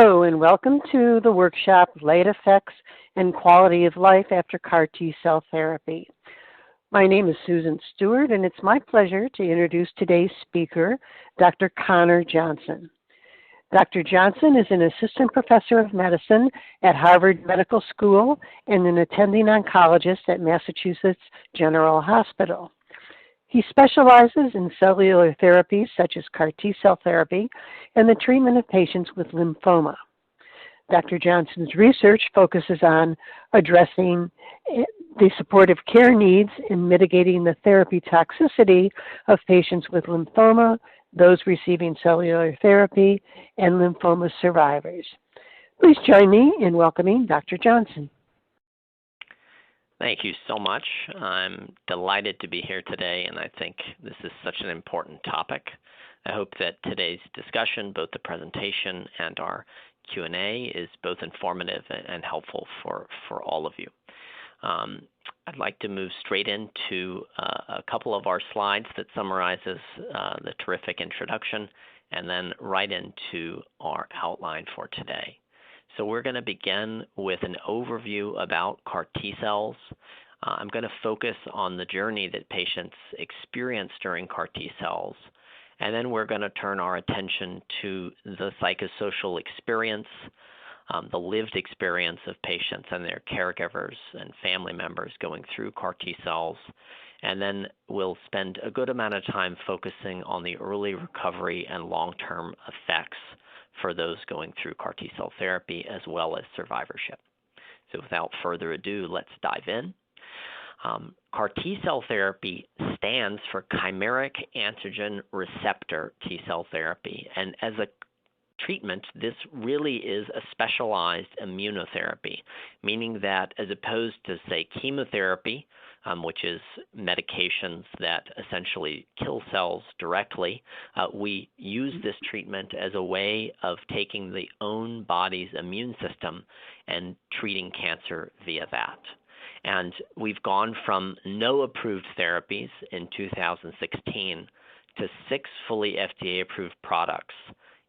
Hello, and welcome to the workshop, Late Effects and Quality of Life After CAR T-Cell Therapy. My name is Susan Stewart, and it's my pleasure to introduce today's speaker, Dr. Connor Johnson. Dr. Johnson is an assistant professor of medicine at Harvard Medical School and an attending oncologist at Massachusetts General Hospital. He specializes in cellular therapies such as CAR T-cell therapy and the treatment of patients with lymphoma. Dr. Johnson's research focuses on addressing the supportive care needs and mitigating the therapy toxicity of patients with lymphoma, those receiving cellular therapy, and lymphoma survivors. Please join me in welcoming Dr. Johnson. Thank you so much. I'm delighted to be here today, and I think this is such an important topic. I hope that today's discussion, both the presentation and our Q&A, is both informative and helpful for all of you. I'd like to move straight into a couple of our slides that summarizes the terrific introduction, and then right into our outline for today. So we're going to begin with an overview about CAR T-cells. I'm going to focus on the journey that patients experience during CAR T-cells, and then we're going to turn our attention to the psychosocial experience, the lived experience of patients and their caregivers and family members going through CAR T-cells, and then we'll spend a good amount of time focusing on the early recovery and long-term effects for those going through CAR T-cell therapy, as well as survivorship. So without further ado, let's dive in. CAR T-cell therapy stands for chimeric antigen receptor T-cell therapy, and as a treatment, this really is a specialized immunotherapy, meaning that as opposed to, say, chemotherapy, which is medications that essentially kill cells directly, we use this treatment as a way of taking the own body's immune system and treating cancer via that. And we've gone from no approved therapies in 2016 to 6 fully FDA-approved products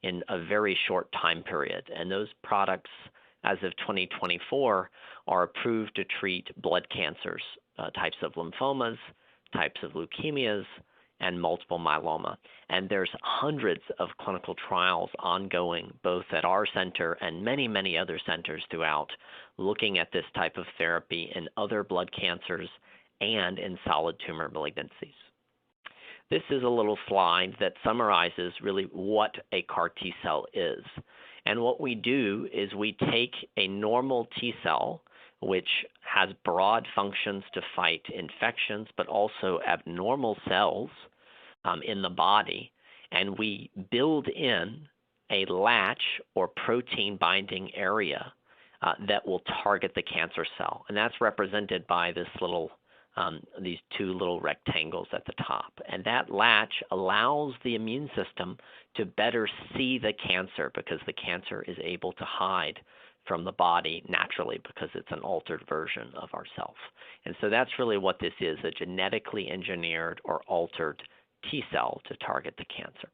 in a very short time period. And those products, as of 2024, are approved to treat blood cancers, types of lymphomas, types of leukemias, and multiple myeloma. And there's hundreds of clinical trials ongoing, both at our center and many, many other centers throughout, looking at this type of therapy in other blood cancers and in solid tumor malignancies. This is a little slide that summarizes really what a CAR T-cell is. And what we do is we take a normal T-cell, which has broad functions to fight infections, but also abnormal cells in the body, and we build in a latch or protein binding area that will target the cancer cell. And that's represented by this little these 2 little rectangles at the top. And that latch allows the immune system to better see the cancer, because the cancer is able to hide from the body naturally because it's an altered version of ourself. And so that's really what this is, a genetically engineered or altered T-cell to target the cancer.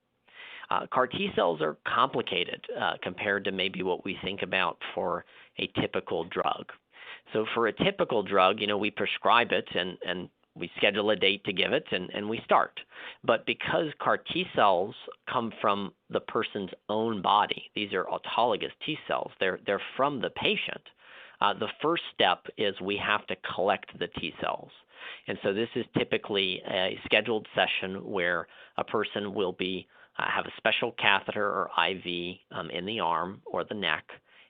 CAR T-cells are complicated compared to maybe what we think about for a typical drug. So for a typical drug, we prescribe it and we schedule a date to give it and we start. But because CAR T-cells come from the person's own body, these are autologous T-cells, they're from the patient, the first step is we have to collect the T-cells. And so this is typically a scheduled session where a person will have a special catheter or IV in the arm or the neck,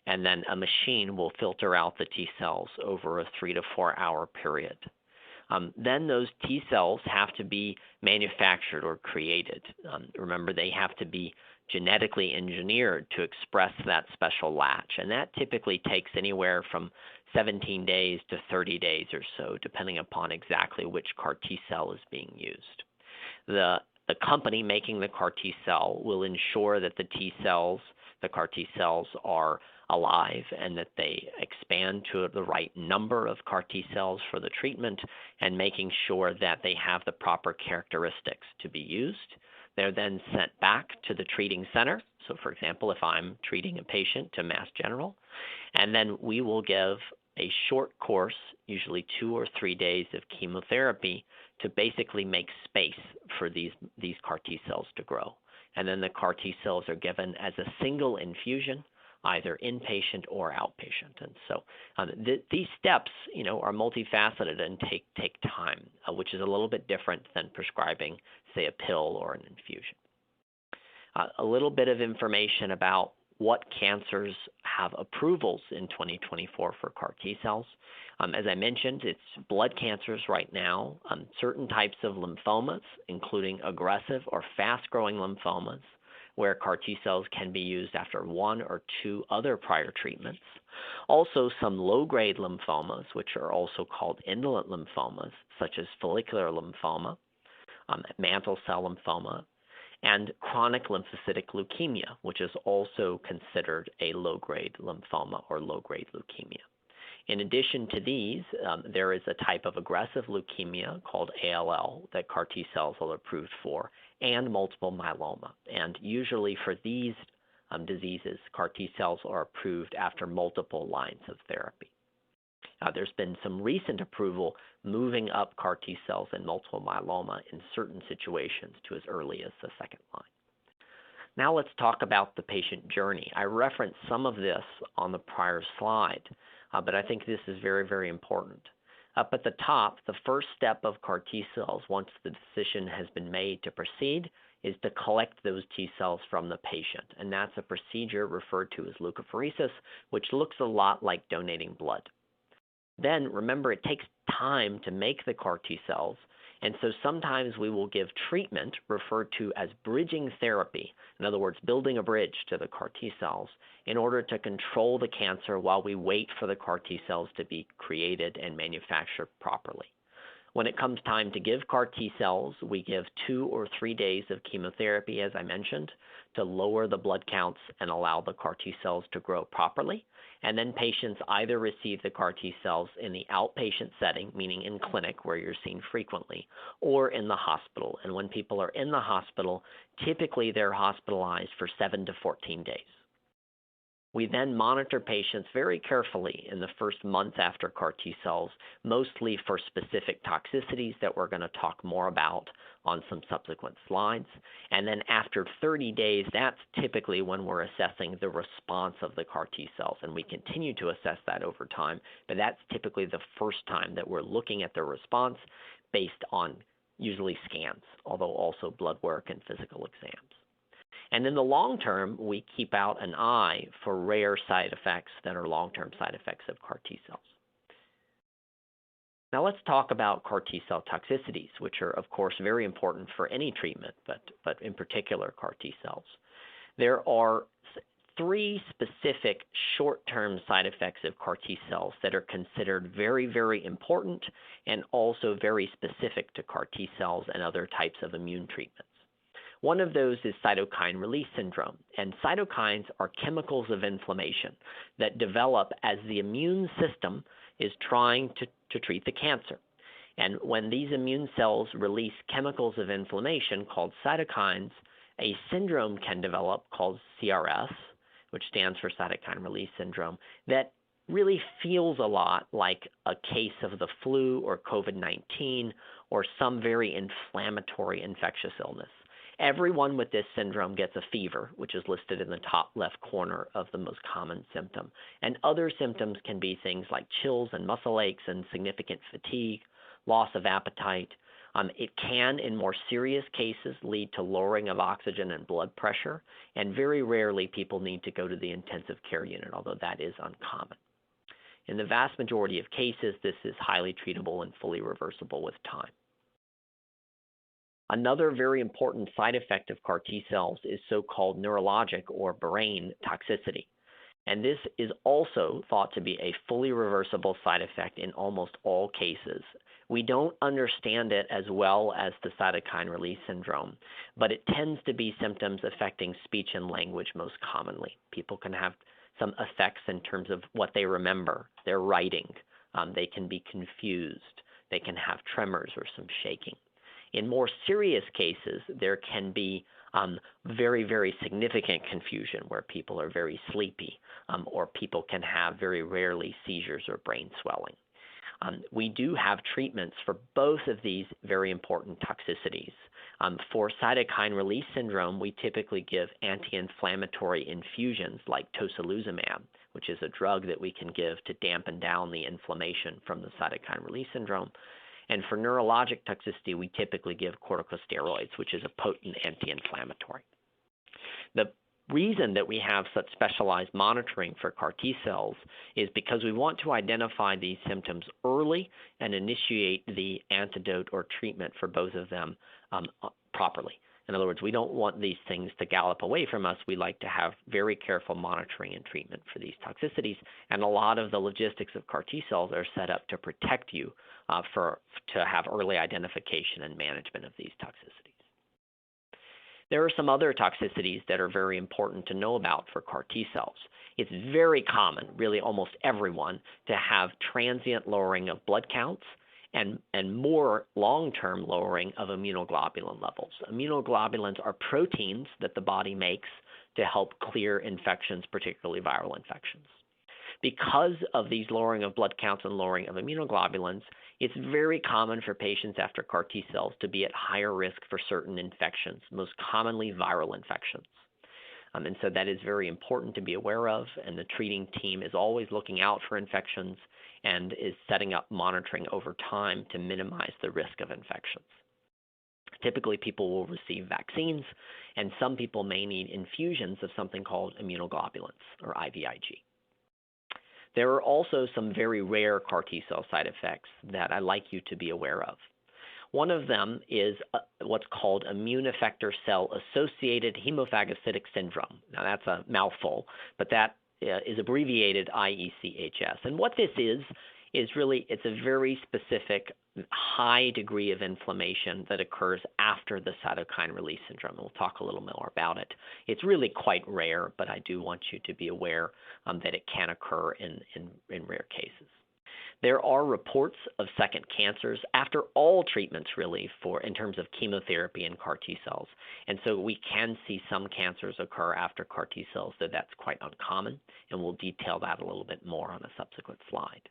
and then a machine will filter out the T-cells over a 3 to 4 hour period. Then those T-cells have to be manufactured or created. Remember, they have to be genetically engineered to express that special latch, and that typically takes anywhere from 17 days to 30 days or so, depending upon exactly which CAR T-cell is being used. The company making the CAR T-cell will ensure that the CAR T-cells are alive and that they expand to the right number of CAR T-cells for the treatment, and making sure that they have the proper characteristics to be used. They're then sent back to the treating center. So, for example, if I'm treating a patient to Mass General, and then we will give a short course, usually 2 or 3 days of chemotherapy, to basically make space for these CAR T cells to grow. And then the CAR T cells are given as a single infusion, either inpatient or outpatient. And so these steps, are multifaceted and take time, which is a little bit different than prescribing, say, a pill or an infusion. A little bit of information about what cancers have approvals in 2024 for CAR T cells. As I mentioned, it's blood cancers right now, certain types of lymphomas, including aggressive or fast-growing lymphomas, where CAR T cells can be used after 1 or 2 other prior treatments. Also, some low-grade lymphomas, which are also called indolent lymphomas, such as follicular lymphoma, mantle cell lymphoma, and chronic lymphocytic leukemia, which is also considered a low-grade lymphoma or low-grade leukemia. In addition to these, there is a type of aggressive leukemia called ALL that CAR T cells are approved for, and multiple myeloma. And usually for these diseases, CAR T cells are approved after multiple lines of therapy. There's been some recent approval moving up CAR T cells in multiple myeloma in certain situations to as early as the second line. Now let's talk about the patient journey. I referenced some of this on the prior slide, but I think this is very, very important. Up at the top, the first step of CAR T cells, once the decision has been made to proceed, is to collect those T cells from the patient. And that's a procedure referred to as leukapheresis, which looks a lot like donating blood. Then, remember, it takes time to make the CAR T cells, and so sometimes we will give treatment referred to as bridging therapy, in other words, building a bridge to the CAR T cells, in order to control the cancer while we wait for the CAR T cells to be created and manufactured properly. When it comes time to give CAR T cells, we give 2 or 3 days of chemotherapy, as I mentioned, to lower the blood counts and allow the CAR T cells to grow properly. And then patients either receive the CAR T cells in the outpatient setting, meaning in clinic where you're seen frequently, or in the hospital. And when people are in the hospital, typically they're hospitalized for 7 to 14 days. We then monitor patients very carefully in the first month after CAR T cells, mostly for specific toxicities that we're going to talk more about on some subsequent slides. And then after 30 days, that's typically when we're assessing the response of the CAR T cells. And we continue to assess that over time, but that's typically the first time that we're looking at the response based on usually scans, although also blood work and physical exams. And in the long term, we keep out an eye for rare side effects that are long-term side effects of CAR T cells. Now let's talk about CAR T cell toxicities, which are, of course, very important for any treatment, but in particular CAR T cells. There are 3 specific short-term side effects of CAR T cells that are considered very, very important and also very specific to CAR T cells and other types of immune treatments. One of those is cytokine release syndrome, and cytokines are chemicals of inflammation that develop as the immune system is trying to treat the cancer. And when these immune cells release chemicals of inflammation called cytokines, a syndrome can develop called CRS, which stands for cytokine release syndrome, that really feels a lot like a case of the flu or COVID-19 or some very inflammatory infectious illness. Everyone with this syndrome gets a fever, which is listed in the top left corner of the most common symptom. And other symptoms can be things like chills and muscle aches and significant fatigue, loss of appetite. It can, in more serious cases, lead to lowering of oxygen and blood pressure. And very rarely people need to go to the intensive care unit, although that is uncommon. In the vast majority of cases, this is highly treatable and fully reversible with time. Another very important side effect of CAR T cells is so-called neurologic or brain toxicity. And this is also thought to be a fully reversible side effect in almost all cases. We don't understand it as well as the cytokine release syndrome, but it tends to be symptoms affecting speech and language most commonly. People can have some effects in terms of what they remember, their writing. They can be confused. They can have tremors or some shaking. In more serious cases, there can be very, very significant confusion where people are very sleepy, or people can have very rarely seizures or brain swelling. We do have treatments for both of these very important toxicities. For cytokine release syndrome, we typically give anti-inflammatory infusions like tocilizumab, which is a drug that we can give to dampen down the inflammation from the cytokine release syndrome. And for neurologic toxicity, we typically give corticosteroids, which is a potent anti-inflammatory. The reason that we have such specialized monitoring for CAR T cells is because we want to identify these symptoms early and initiate the antidote or treatment for both of them properly. In other words, we don't want these things to gallop away from us. We like to have very careful monitoring and treatment for these toxicities, and a lot of the logistics of CAR T cells are set up to protect you to have early identification and management of these toxicities. There are some other toxicities that are very important to know about for CAR T cells. It's very common, really almost everyone, to have transient lowering of blood counts and more long-term lowering of immunoglobulin levels. Immunoglobulins are proteins that the body makes to help clear infections, particularly viral infections. Because of these lowering of blood counts and lowering of immunoglobulins, it's very common for patients after CAR T cells to be at higher risk for certain infections, most commonly viral infections. And so that is very important to be aware of, and the treating team is always looking out for infections and is setting up monitoring over time to minimize the risk of infections. Typically, people will receive vaccines, and some people may need infusions of something called immunoglobulins, or IVIG. There are also some very rare CAR T cell side effects that I'd like you to be aware of. One of them is what's called immune effector cell-associated hemophagocytic syndrome. Now, that's a mouthful, but that is abbreviated IEC-HS. And what this is really, it's a very specific high degree of inflammation that occurs after the cytokine release syndrome. We'll talk a little more about it. It's really quite rare, but I do want you to be aware that it can occur in rare cases. There are reports of second cancers after all treatments, really, in terms of chemotherapy and CAR T cells. And so we can see some cancers occur after CAR T cells, so that's quite uncommon, and we'll detail that a little bit more on a subsequent slide.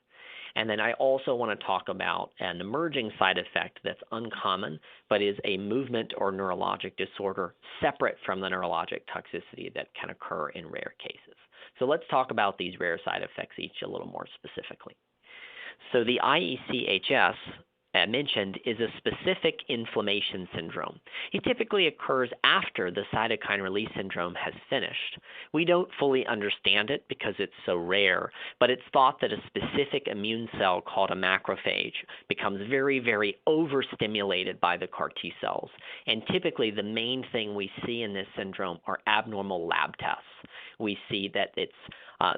And then I also want to talk about an emerging side effect that's uncommon, but is a movement or neurologic disorder separate from the neurologic toxicity that can occur in rare cases. So let's talk about these rare side effects each a little more specifically. So the IEC-HS mentioned is a specific inflammation syndrome. It typically occurs after the cytokine release syndrome has finished. We don't fully understand it because it's so rare, but it's thought that a specific immune cell called a macrophage becomes very, very overstimulated by the CAR T cells. And typically the main thing we see in this syndrome are abnormal lab tests. We see that it's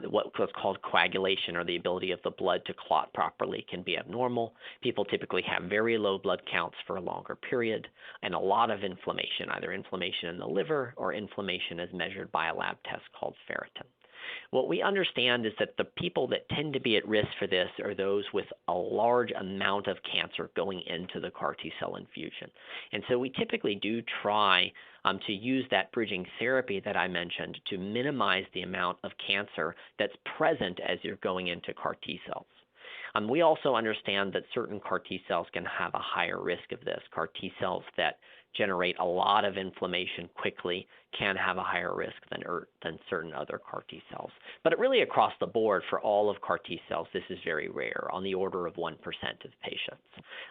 what's called coagulation, or the ability of the blood to clot properly, can be abnormal. People typically have very low blood counts for a longer period, and a lot of inflammation, either inflammation in the liver or inflammation as measured by a lab test called ferritin. What we understand is that the people that tend to be at risk for this are those with a large amount of cancer going into the CAR T cell infusion. And so we typically do try to use that bridging therapy that I mentioned to minimize the amount of cancer that's present as you're going into CAR T cells. We also understand that certain CAR T cells can have a higher risk of this. CAR T cells that generate a lot of inflammation quickly can have a higher risk than certain other CAR T cells. But really across the board for all of CAR T cells, this is very rare, on the order of 1% of patients.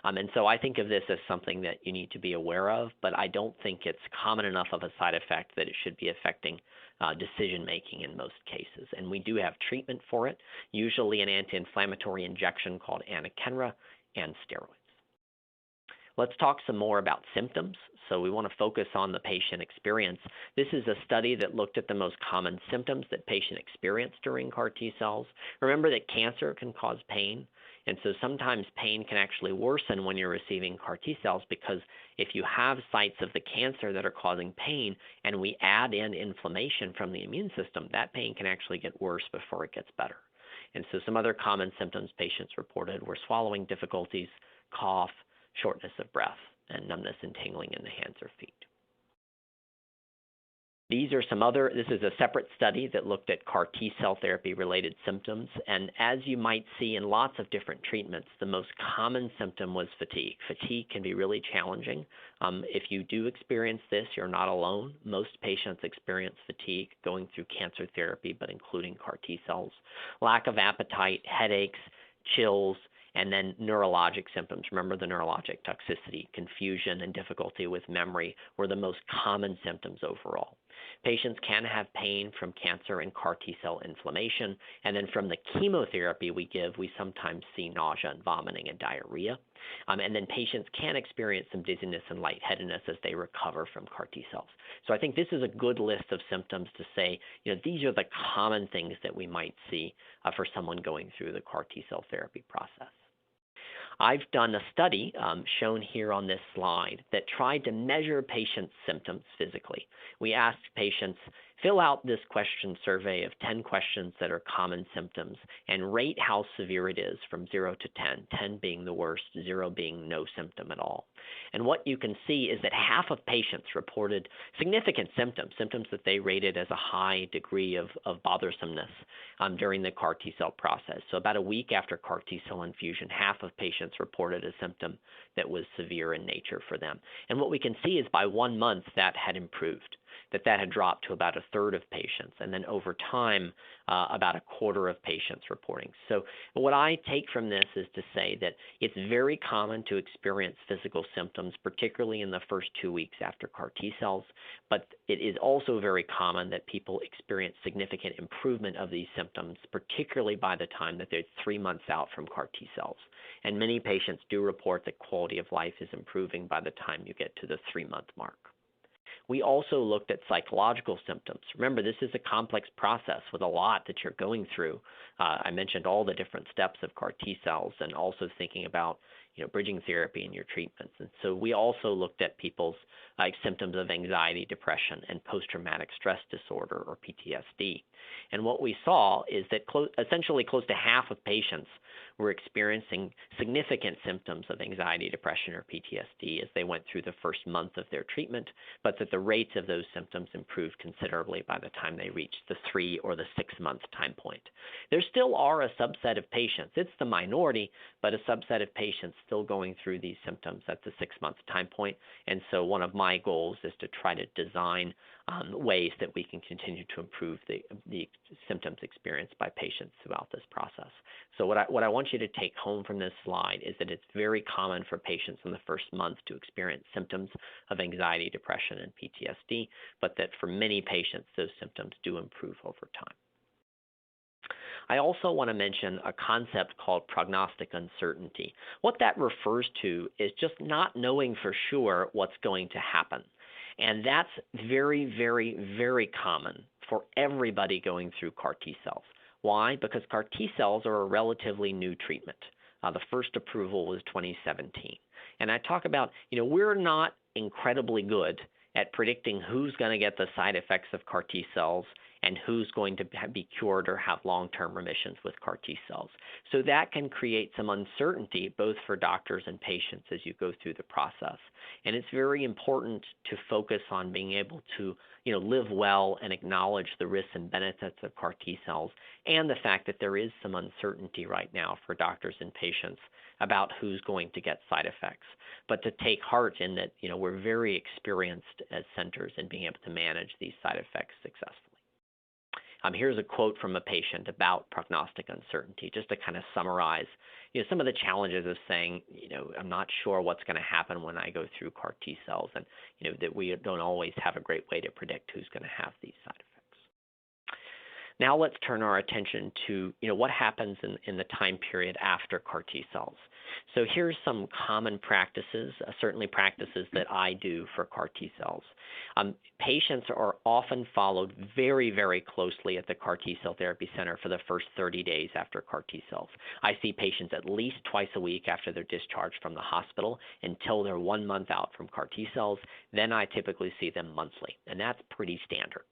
And so I think of this as something that you need to be aware of, but I don't think it's common enough of a side effect that it should be affecting decision-making in most cases. And we do have treatment for it, usually an anti-inflammatory injection called anakinra and steroids. Let's talk some more about symptoms. So we want to focus on the patient experience. This is a study that looked at the most common symptoms that patients experience during CAR T cells. Remember that cancer can cause pain, and so sometimes pain can actually worsen when you're receiving CAR T cells, because if you have sites of the cancer that are causing pain and we add in inflammation from the immune system, that pain can actually get worse before it gets better. And so some other common symptoms patients reported were swallowing difficulties, cough, shortness of breath, and numbness and tingling in the hands or feet. This is a separate study that looked at CAR T-cell therapy-related symptoms, and as you might see in lots of different treatments, the most common symptom was fatigue. Fatigue can be really challenging. If you do experience this, you're not alone. Most patients experience fatigue going through cancer therapy, but including CAR T-cells. Lack of appetite, headaches, chills, and then neurologic symptoms. Remember the neurologic toxicity, confusion, and difficulty with memory were the most common symptoms overall. Patients can have pain from cancer and CAR T-cell inflammation, and then from the chemotherapy we give, we sometimes see nausea and vomiting and diarrhea. And then patients can experience some dizziness and lightheadedness as they recover from CAR T-cells. So I think this is a good list of symptoms to say, these are the common things that we might see for someone going through the CAR T-cell therapy process. I've done a study shown here on this slide that tried to measure patients' symptoms physically. We asked patients, fill out this question survey of 10 questions that are common symptoms and rate how severe it is from 0 to 10, 10 being the worst, 0 being no symptom at all. And what you can see is that half of patients reported significant symptoms, symptoms that they rated as a high degree of bothersomeness during the CAR T-cell process. So about a week after CAR T-cell infusion, half of patients reported a symptom that was severe in nature for them. And what we can see is by 1 month that had improved, that had dropped to about a third of patients, and then over time, about a quarter of patients reporting. So what I take from this is to say that it's very common to experience physical symptoms, particularly in the first 2 weeks after CAR T-cells, but it is also very common that people experience significant improvement of these symptoms, particularly by the time that they're 3 months out from CAR T-cells. And many patients do report that quality of life is improving by the time you get to the 3-month mark. We also looked at psychological symptoms. Remember, this is a complex process with a lot that you're going through. I mentioned all the different steps of CAR T-cells and also thinking about bridging therapy in your treatments. And so we also looked at people's symptoms of anxiety, depression, and post-traumatic stress disorder, or PTSD. And what we saw is that essentially close to half of patients were experiencing significant symptoms of anxiety, depression, or PTSD as they went through the first month of their treatment, but that the rates of those symptoms improved considerably by the time they reached the 3 or the 6-month time point. There still are a subset of patients, it's the minority, but a subset of patients still going through these symptoms at the 6-month time point. And so one of my goals is to try to design ways that we can continue to improve the symptoms experienced by patients throughout this process. So what I want you to take home from this slide is that it's very common for patients in the first month to experience symptoms of anxiety, depression, and PTSD, but that for many patients, those symptoms do improve over time. I also want to mention a concept called prognostic uncertainty. What that refers to is just not knowing for sure what's going to happen. And that's very, very, very common for everybody going through CAR T-cells. Why? Because CAR T-cells are a relatively new treatment. The first approval was 2017. And I talk about, we're not incredibly good at predicting who's going to get the side effects of CAR T-cells and who's going to be cured or have long-term remissions with CAR T-cells. So that can create some uncertainty both for doctors and patients as you go through the process. And it's very important to focus on being able to live well and acknowledge the risks and benefits of CAR T-cells and the fact that there is some uncertainty right now for doctors and patients about who's going to get side effects. But to take heart in that, we're very experienced as centers in being able to manage these side effects successfully. Here's a quote from a patient about prognostic uncertainty, just to kind of summarize some of the challenges of saying, I'm not sure what's going to happen when I go through CAR T cells, and that we don't always have a great way to predict who's going to have these side effects. Now let's turn our attention to what happens in the time period after CAR T cells. So here's some common practices, certainly practices that I do for CAR T cells. Patients are often followed very, very closely at the CAR T cell therapy center for the first 30 days after CAR T cells. I see patients at least twice a week after they're discharged from the hospital until they're 1 month out from CAR T cells. Then I typically see them monthly, and that's pretty standard.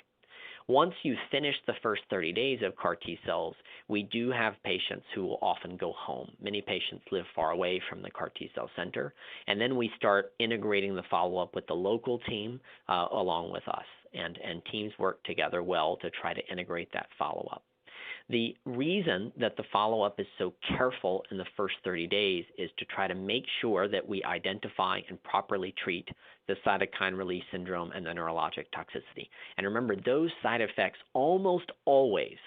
Once you finish the first 30 days of CAR T cells, we do have patients who will often go home. Many patients live far away from the CAR T cell center, and then we start integrating the follow-up with the local team along with us, and teams work together well to try to integrate that follow-up. The reason that the follow-up is so careful in the first 30 days is to try to make sure that we identify and properly treat the cytokine release syndrome and the neurologic toxicity. And remember, those side effects almost always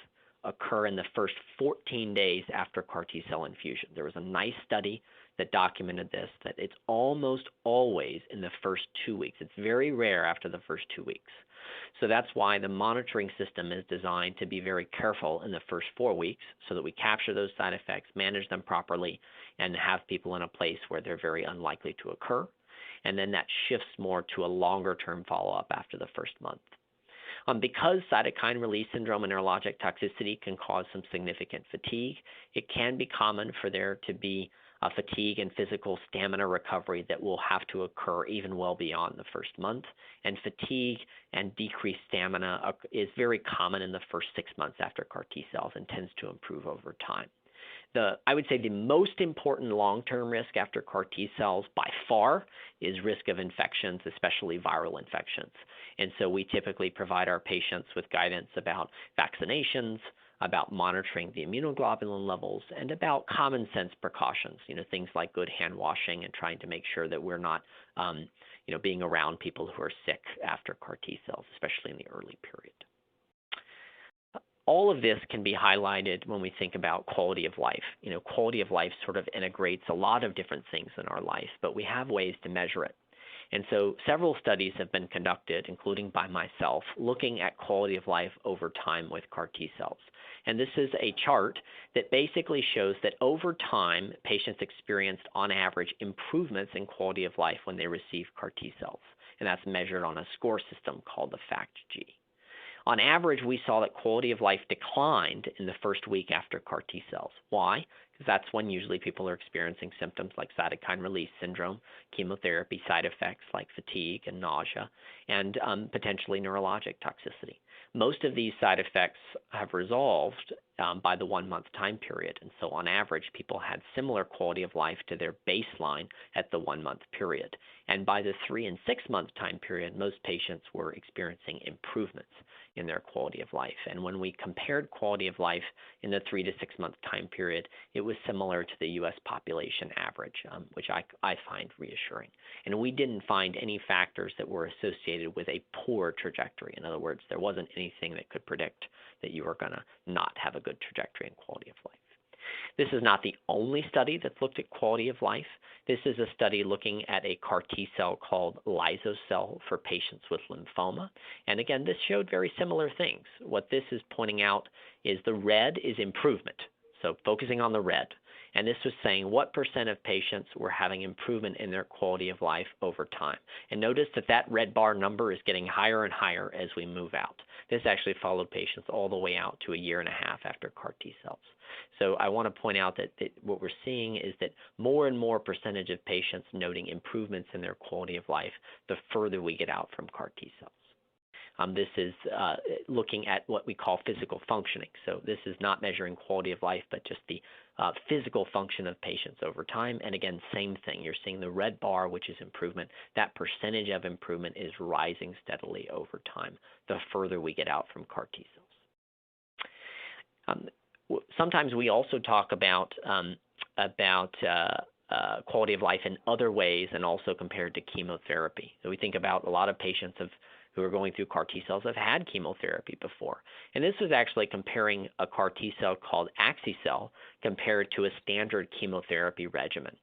occur in the first 14 days after CAR T cell infusion. There was a nice study that documented this, that it's almost always in the first 2 weeks. It's very rare after the first 2 weeks. So that's why the monitoring system is designed to be very careful in the first 4 weeks so that we capture those side effects, manage them properly, and have people in a place where they're very unlikely to occur. And then that shifts more to a longer-term follow-up after the first month. Because cytokine release syndrome and neurologic toxicity can cause some significant fatigue, it can be common for there to be fatigue and physical stamina recovery that will have to occur even well beyond the first month. And fatigue and decreased stamina is very common in the first 6 months after CAR T cells and tends to improve over time. I would say the most important long-term risk after CAR T cells by far is risk of infections, especially viral infections. And so we typically provide our patients with guidance about vaccinations, about monitoring the immunoglobulin levels, and about common sense precautions, things like good hand washing and trying to make sure that we're not, being around people who are sick after CAR T cells, especially in the early period. All of this can be highlighted when we think about quality of life. Quality of life sort of integrates a lot of different things in our life, but we have ways to measure it. And so several studies have been conducted, including by myself, looking at quality of life over time with CAR T cells. And this is a chart that basically shows that over time, patients experienced, on average, improvements in quality of life when they receive CAR T cells. And that's measured on a score system called the FACT-G. On average, we saw that quality of life declined in the first week after CAR T cells. Why? Because that's when usually people are experiencing symptoms like cytokine release syndrome, chemotherapy side effects like fatigue and nausea, and potentially neurologic toxicity. Most of these side effects have resolved by the 1 month time period. And so on average, people had similar quality of life to their baseline at the 1 month period. And by the 3 and 6 month time period, most patients were experiencing improvements in their quality of life. And when we compared quality of life in the 3 to 6 month time period, it was similar to the U.S. population average, which I find reassuring. And we didn't find any factors that were associated with a poor trajectory. In other words, there wasn't anything that could predict that you were going to not have a good trajectory and quality of life. This is not the only study that's looked at quality of life. This is a study looking at a CAR T cell called Lysocell for patients with lymphoma. And again, this showed very similar things. What this is pointing out is the red is improvement. So focusing on the red. And this was saying what percent of patients were having improvement in their quality of life over time. And notice that that red bar number is getting higher and higher as we move out. This actually followed patients all the way out to 1.5 years after CAR T cells. So I want to point out that what we're seeing is that more and more percentage of patients noting improvements in their quality of life the further we get out from CAR T cells. This is looking at what we call physical functioning. So this is not measuring quality of life, but just the physical function of patients over time. And again, same thing. You're seeing the red bar, which is improvement. That percentage of improvement is rising steadily over time, the further we get out from CAR T cells. Sometimes we also talk about quality of life in other ways and also compared to chemotherapy. So we think about a lot of patients who are going through CAR T cells have had chemotherapy before. And this was actually comparing a CAR T cell called Axi-cell compared to a standard chemotherapy regimen.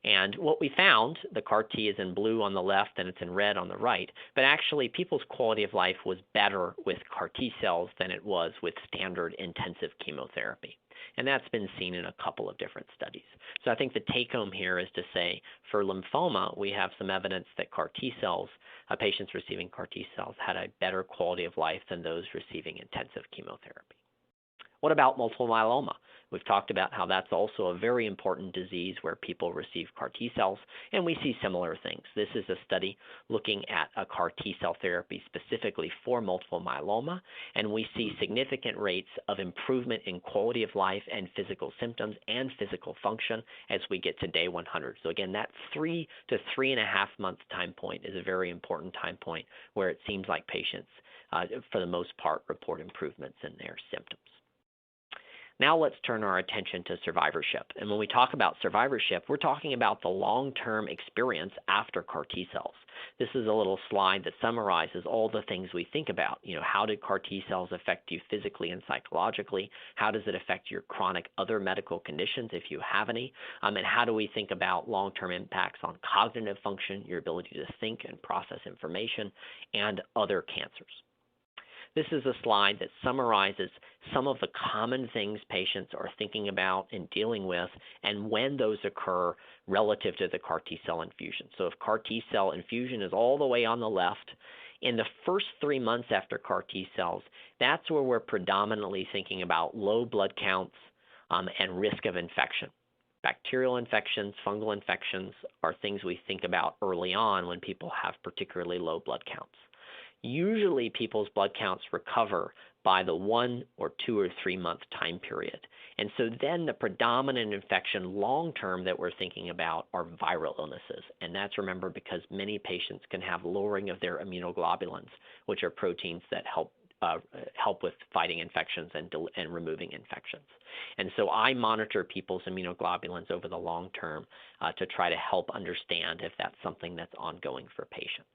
And what we found, the CAR T is in blue on the left and it's in red on the right, but actually people's quality of life was better with CAR T cells than it was with standard intensive chemotherapy. And that's been seen in a couple of different studies. So I think the take home here is to say for lymphoma, we have some evidence that CAR T cells, patients receiving CAR T cells had a better quality of life than those receiving intensive chemotherapy. What about multiple myeloma? We've talked about how that's also a very important disease where people receive CAR T cells, and we see similar things. This is a study looking at a CAR T cell therapy specifically for multiple myeloma, and we see significant rates of improvement in quality of life and physical symptoms and physical function as we get to day 100. So again, that 3 to 3.5 month time point is a very important time point where it seems like patients, for the most part, report improvements in their symptoms. Now let's turn our attention to survivorship. And when we talk about survivorship, we're talking about the long-term experience after CAR T cells. This is a little slide that summarizes all the things we think about. How did CAR T cells affect you physically and psychologically? How does it affect your chronic other medical conditions, if you have any? And how do we think about long-term impacts on cognitive function, your ability to think and process information, and other cancers? This is a slide that summarizes some of the common things patients are thinking about and dealing with and when those occur relative to the CAR T cell infusion. So if CAR T cell infusion is all the way on the left, in the first 3 months after CAR T cells, that's where we're predominantly thinking about low blood counts and risk of infection. Bacterial infections, fungal infections are things we think about early on when people have particularly low blood counts. Usually people's blood counts recover by the 1 or 2 or 3 month time period. And so then the predominant infection long term that we're thinking about are viral illnesses. And that's, remember, because many patients can have lowering of their immunoglobulins, which are proteins that help with fighting infections and removing infections. And so I monitor people's immunoglobulins over the long term to try to help understand if that's something that's ongoing for patients.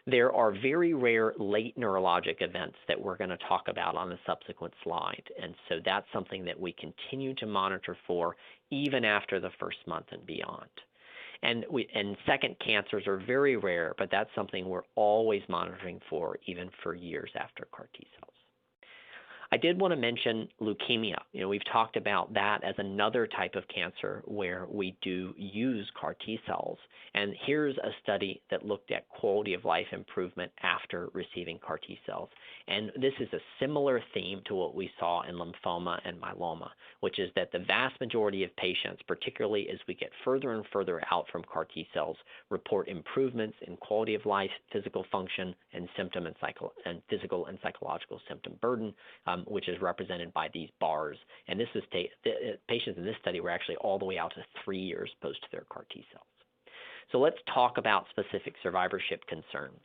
There are very rare late neurologic events that we're going to talk about on the subsequent slide, and so that's something that we continue to monitor for even after the first month and beyond. And second cancers are very rare, but that's something we're always monitoring for even for years after CAR T cells. I did want to mention leukemia. We've talked about that as another type of cancer where we do use CAR T cells. And here's a study that looked at quality of life improvement after receiving CAR T cells. And this is a similar theme to what we saw in lymphoma and myeloma, which is that the vast majority of patients, particularly as we get further and further out from CAR T cells, report improvements in quality of life, physical function, and symptom and physical and psychological symptom burden, which is represented by these bars. And this is patients in this study were actually all the way out to 3 years post their CAR T cells. So let's talk about specific survivorship concerns.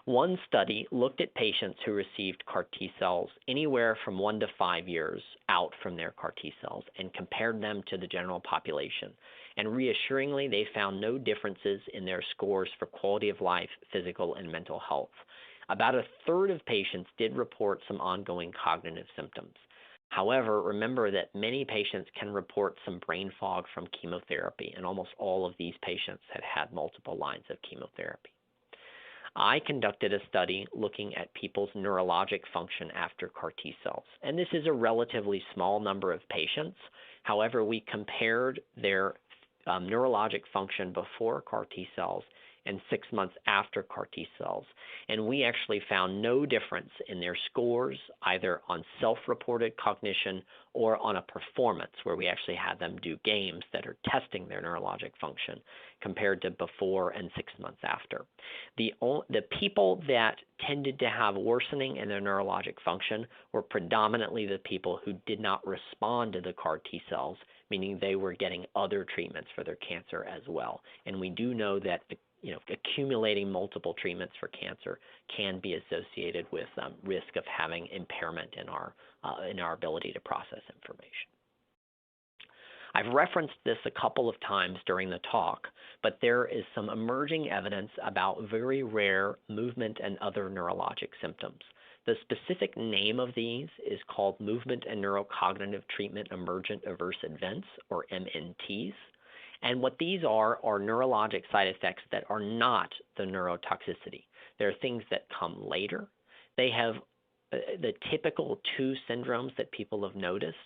One study looked at patients who received CAR T cells anywhere from 1 to 5 years out from their CAR T cells and compared them to the general population. And reassuringly, they found no differences in their scores for quality of life, physical, and mental health. About a third of patients did report some ongoing cognitive symptoms. However, remember that many patients can report some brain fog from chemotherapy, and almost all of these patients had had multiple lines of chemotherapy. I conducted a study looking at people's neurologic function after CAR T cells, and this is a relatively small number of patients. However, we compared their neurologic function before CAR T cells and 6 months after CAR T cells. And we actually found no difference in their scores, either on self-reported cognition or on a performance, where we actually had them do games that are testing their neurologic function compared to before and 6 months after. The people that tended to have worsening in their neurologic function were predominantly the people who did not respond to the CAR T cells, meaning they were getting other treatments for their cancer as well. And we do know that accumulating multiple treatments for cancer can be associated with risk of having impairment in our ability to process information. I've referenced this a couple of times during the talk, but there is some emerging evidence about very rare movement and other neurologic symptoms. The specific name of these is called Movement and Neurocognitive Treatment Emergent Adverse Events, or MNTs. And what these are neurologic side effects that are not the neurotoxicity. They're things that come later. They have the typical 2 syndromes that people have noticed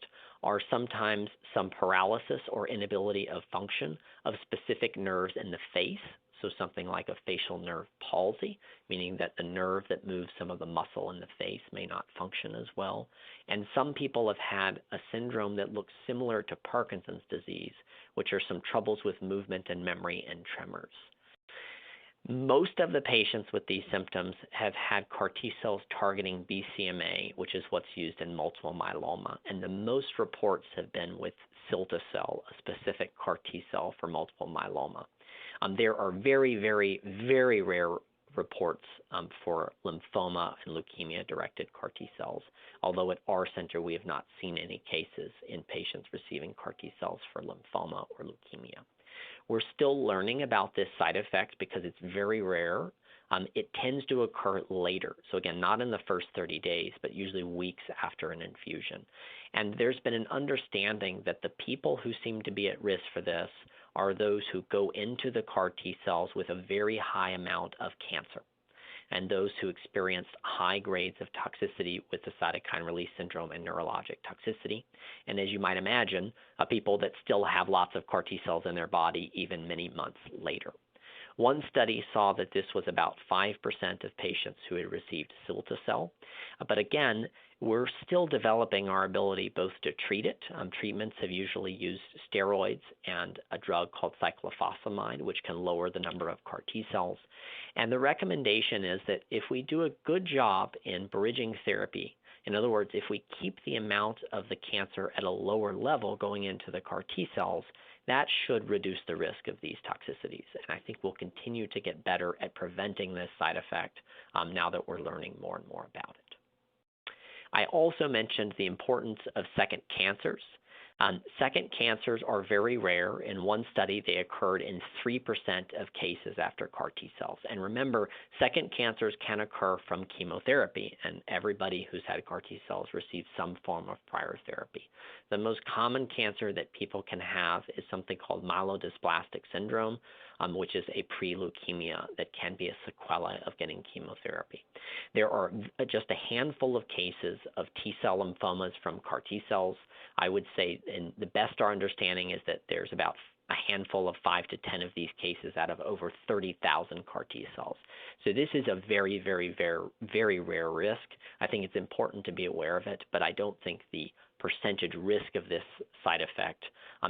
are sometimes some paralysis or inability of function of specific nerves in the face. so something like a facial nerve palsy, meaning that the nerve that moves some of the muscle in the face may not function as well. And some people have had a syndrome that looks similar to Parkinson's disease, which are some troubles with movement and memory and tremors. Most of the patients with these symptoms have had CAR T cells targeting BCMA, which is what's used in multiple myeloma, and the most reports have been with cilta-cel, a specific CAR T cell for multiple myeloma. There are very, very, very rare reports for lymphoma and leukemia-directed CAR T cells, although at our center we have not seen any cases in patients receiving CAR T cells for lymphoma or leukemia. We're still learning about this side effect because it's very rare. It tends to occur later. So again, not in the first 30 days, but usually weeks after an infusion. And there's been an understanding that the people who seem to be at risk for this are those who go into the CAR T cells with a very high amount of cancer, and those who experienced high grades of toxicity with the cytokine release syndrome and neurologic toxicity. And as you might imagine, people that still have lots of CAR T cells in their body even many months later. One study saw that this was about 5% of patients who had received cilta-cel. But again, we're still developing our ability both to treat it. Treatments have usually used steroids and a drug called cyclophosphamide, which can lower the number of CAR T cells. And the recommendation is that if we do a good job in bridging therapy, in other words, if we keep the amount of the cancer at a lower level going into the CAR T cells, that should reduce the risk of these toxicities. And I think we'll continue to get better at preventing this side effect now that we're learning more and more about it. I also mentioned the importance of second cancers. Second cancers are very rare. In one study, they occurred in 3% of cases after CAR T cells. And remember, second cancers can occur from chemotherapy, and everybody who's had CAR T cells received some form of prior therapy. The most common cancer that people can have is something called myelodysplastic syndrome, which is a pre-leukemia that can be a sequela of getting chemotherapy. There are just a handful of cases of T-cell lymphomas from CAR T cells. I would say, and the best our understanding is that there's about a handful of 5 to 10 of these cases out of over 30,000 CAR T cells. So this is a very, very, very, very rare risk. I think it's important to be aware of it, but I don't think the percentage risk of this side effect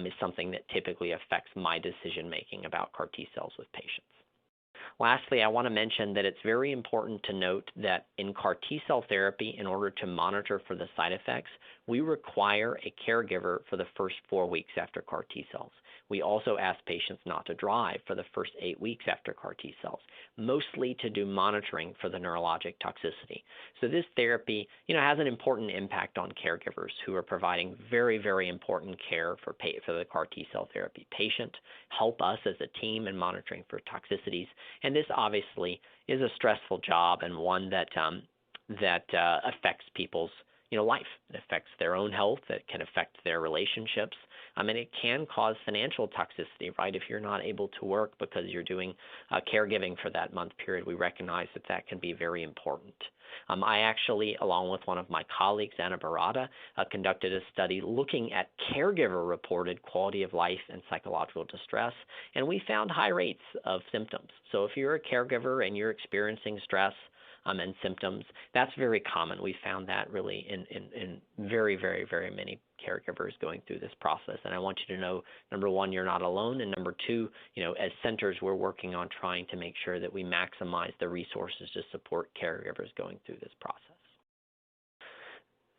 is something that typically affects my decision-making about CAR T cells with patients. Lastly, I want to mention that it's very important to note that in CAR T cell therapy, in order to monitor for the side effects, we require a caregiver for the first 4 weeks after CAR T cells. We also ask patients not to drive for the first 8 weeks after CAR T cells, mostly to do monitoring for the neurologic toxicity. So this therapy, has an important impact on caregivers who are providing very, very important care for the CAR T cell therapy patient, help us as a team in monitoring for toxicities. And this obviously is a stressful job and one that affects people's life. It affects their own health. It can affect their relationships. And it can cause financial toxicity, right? If you're not able to work because you're doing caregiving for that month period, we recognize that that can be very important. I actually, along with one of my colleagues, Anna Barada, conducted a study looking at caregiver-reported quality of life and psychological distress, and we found high rates of symptoms. So if you're a caregiver and you're experiencing stress, and symptoms, that's very common. We found that really in very, very, very many caregivers going through this process. And I want you to know, number one, you're not alone. And number two, as centers, we're working on trying to make sure that we maximize the resources to support caregivers going through this process.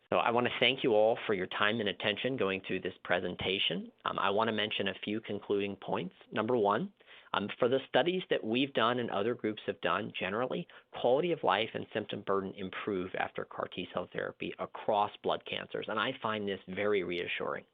So I want to thank you all for your time and attention going through this presentation. I want to mention a few concluding points. Number one, for the studies that we've done and other groups have done, generally, quality of life and symptom burden improve after CAR T cell therapy across blood cancers, and I find this very reassuring.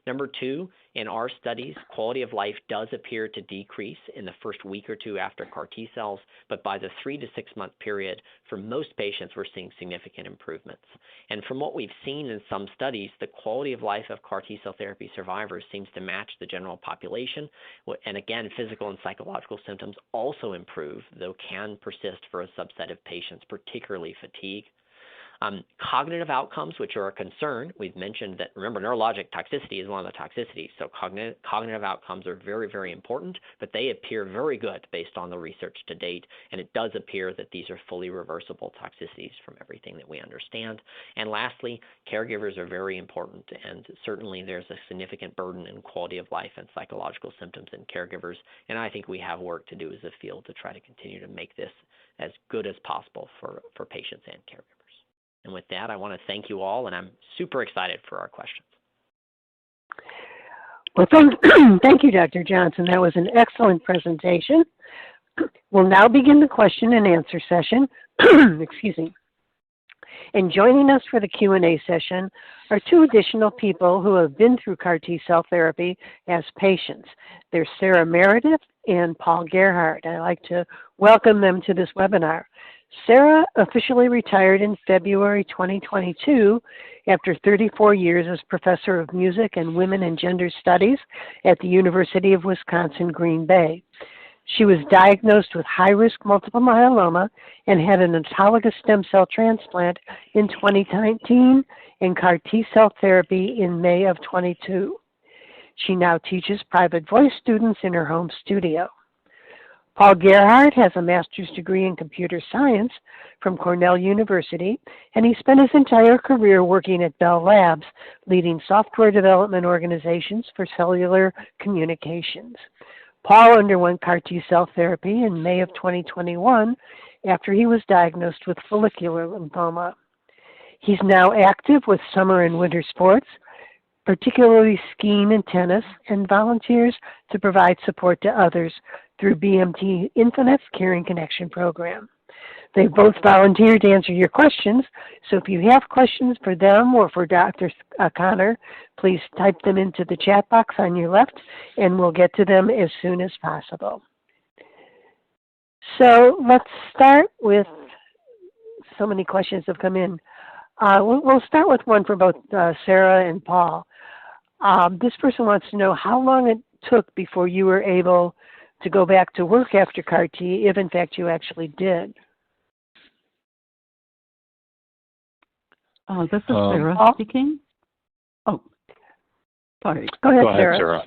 Number two, in our studies, quality of life does appear to decrease in the first week or two after CAR T cells, but by the 3 to 6 month period, for most patients, we're seeing significant improvements. And from what we've seen in some studies, the quality of life of CAR T cell therapy survivors seems to match the general population. And again, physical and psychological symptoms also improve, though can persist for a subset of patients, particularly fatigue. Cognitive outcomes, which are a concern, we've mentioned that, remember, neurologic toxicity is one of the toxicities, so cognitive outcomes are very, very important, but they appear very good based on the research to date, and it does appear that these are fully reversible toxicities from everything that we understand. And lastly, caregivers are very important, and certainly there's a significant burden in quality of life and psychological symptoms in caregivers, and I think we have work to do as a field to try to continue to make this as good as possible for patients and caregivers. And with that, I want to thank you all, and I'm super excited for our questions. Well, thank you, Dr. Johnson. That was an excellent presentation. We'll now begin the question and answer session. Excuse me. And joining us for the Q&A session are two additional people who have been through CAR T-cell therapy as patients. They're Sarah Meredith and Paul Gerhardt. I'd like to welcome them to this webinar. Sarah officially retired in February 2022 after 34 years as professor of music and women and gender studies at the University of Wisconsin-Green Bay. She was diagnosed with high-risk multiple myeloma and had an autologous stem cell transplant in 2019 and CAR T-cell therapy in May of 22. She now teaches private voice students in her home studio. Paul Gerhardt has a master's degree in computer science from Cornell University, and he spent his entire career working at Bell Labs, leading software development organizations for cellular communications. Paul underwent CAR T-cell therapy in May of 2021 after he was diagnosed with follicular lymphoma. He's now active with summer and winter sports, particularly skiing and tennis, and volunteers to provide support to others through BMT Infinite's Caring Connection program. They both volunteered to answer your questions, so if you have questions for them or for Dr. Connor, please type them into the chat box on your left, and we'll get to them as soon as possible. So let's start with, so many questions have come in. We'll start with one for both Sarah and Paul. This person wants to know how long it took before you were able to go back to work after CAR T, if in fact you actually did. This is Sarah speaking. Oh, sorry. Go ahead, Sarah.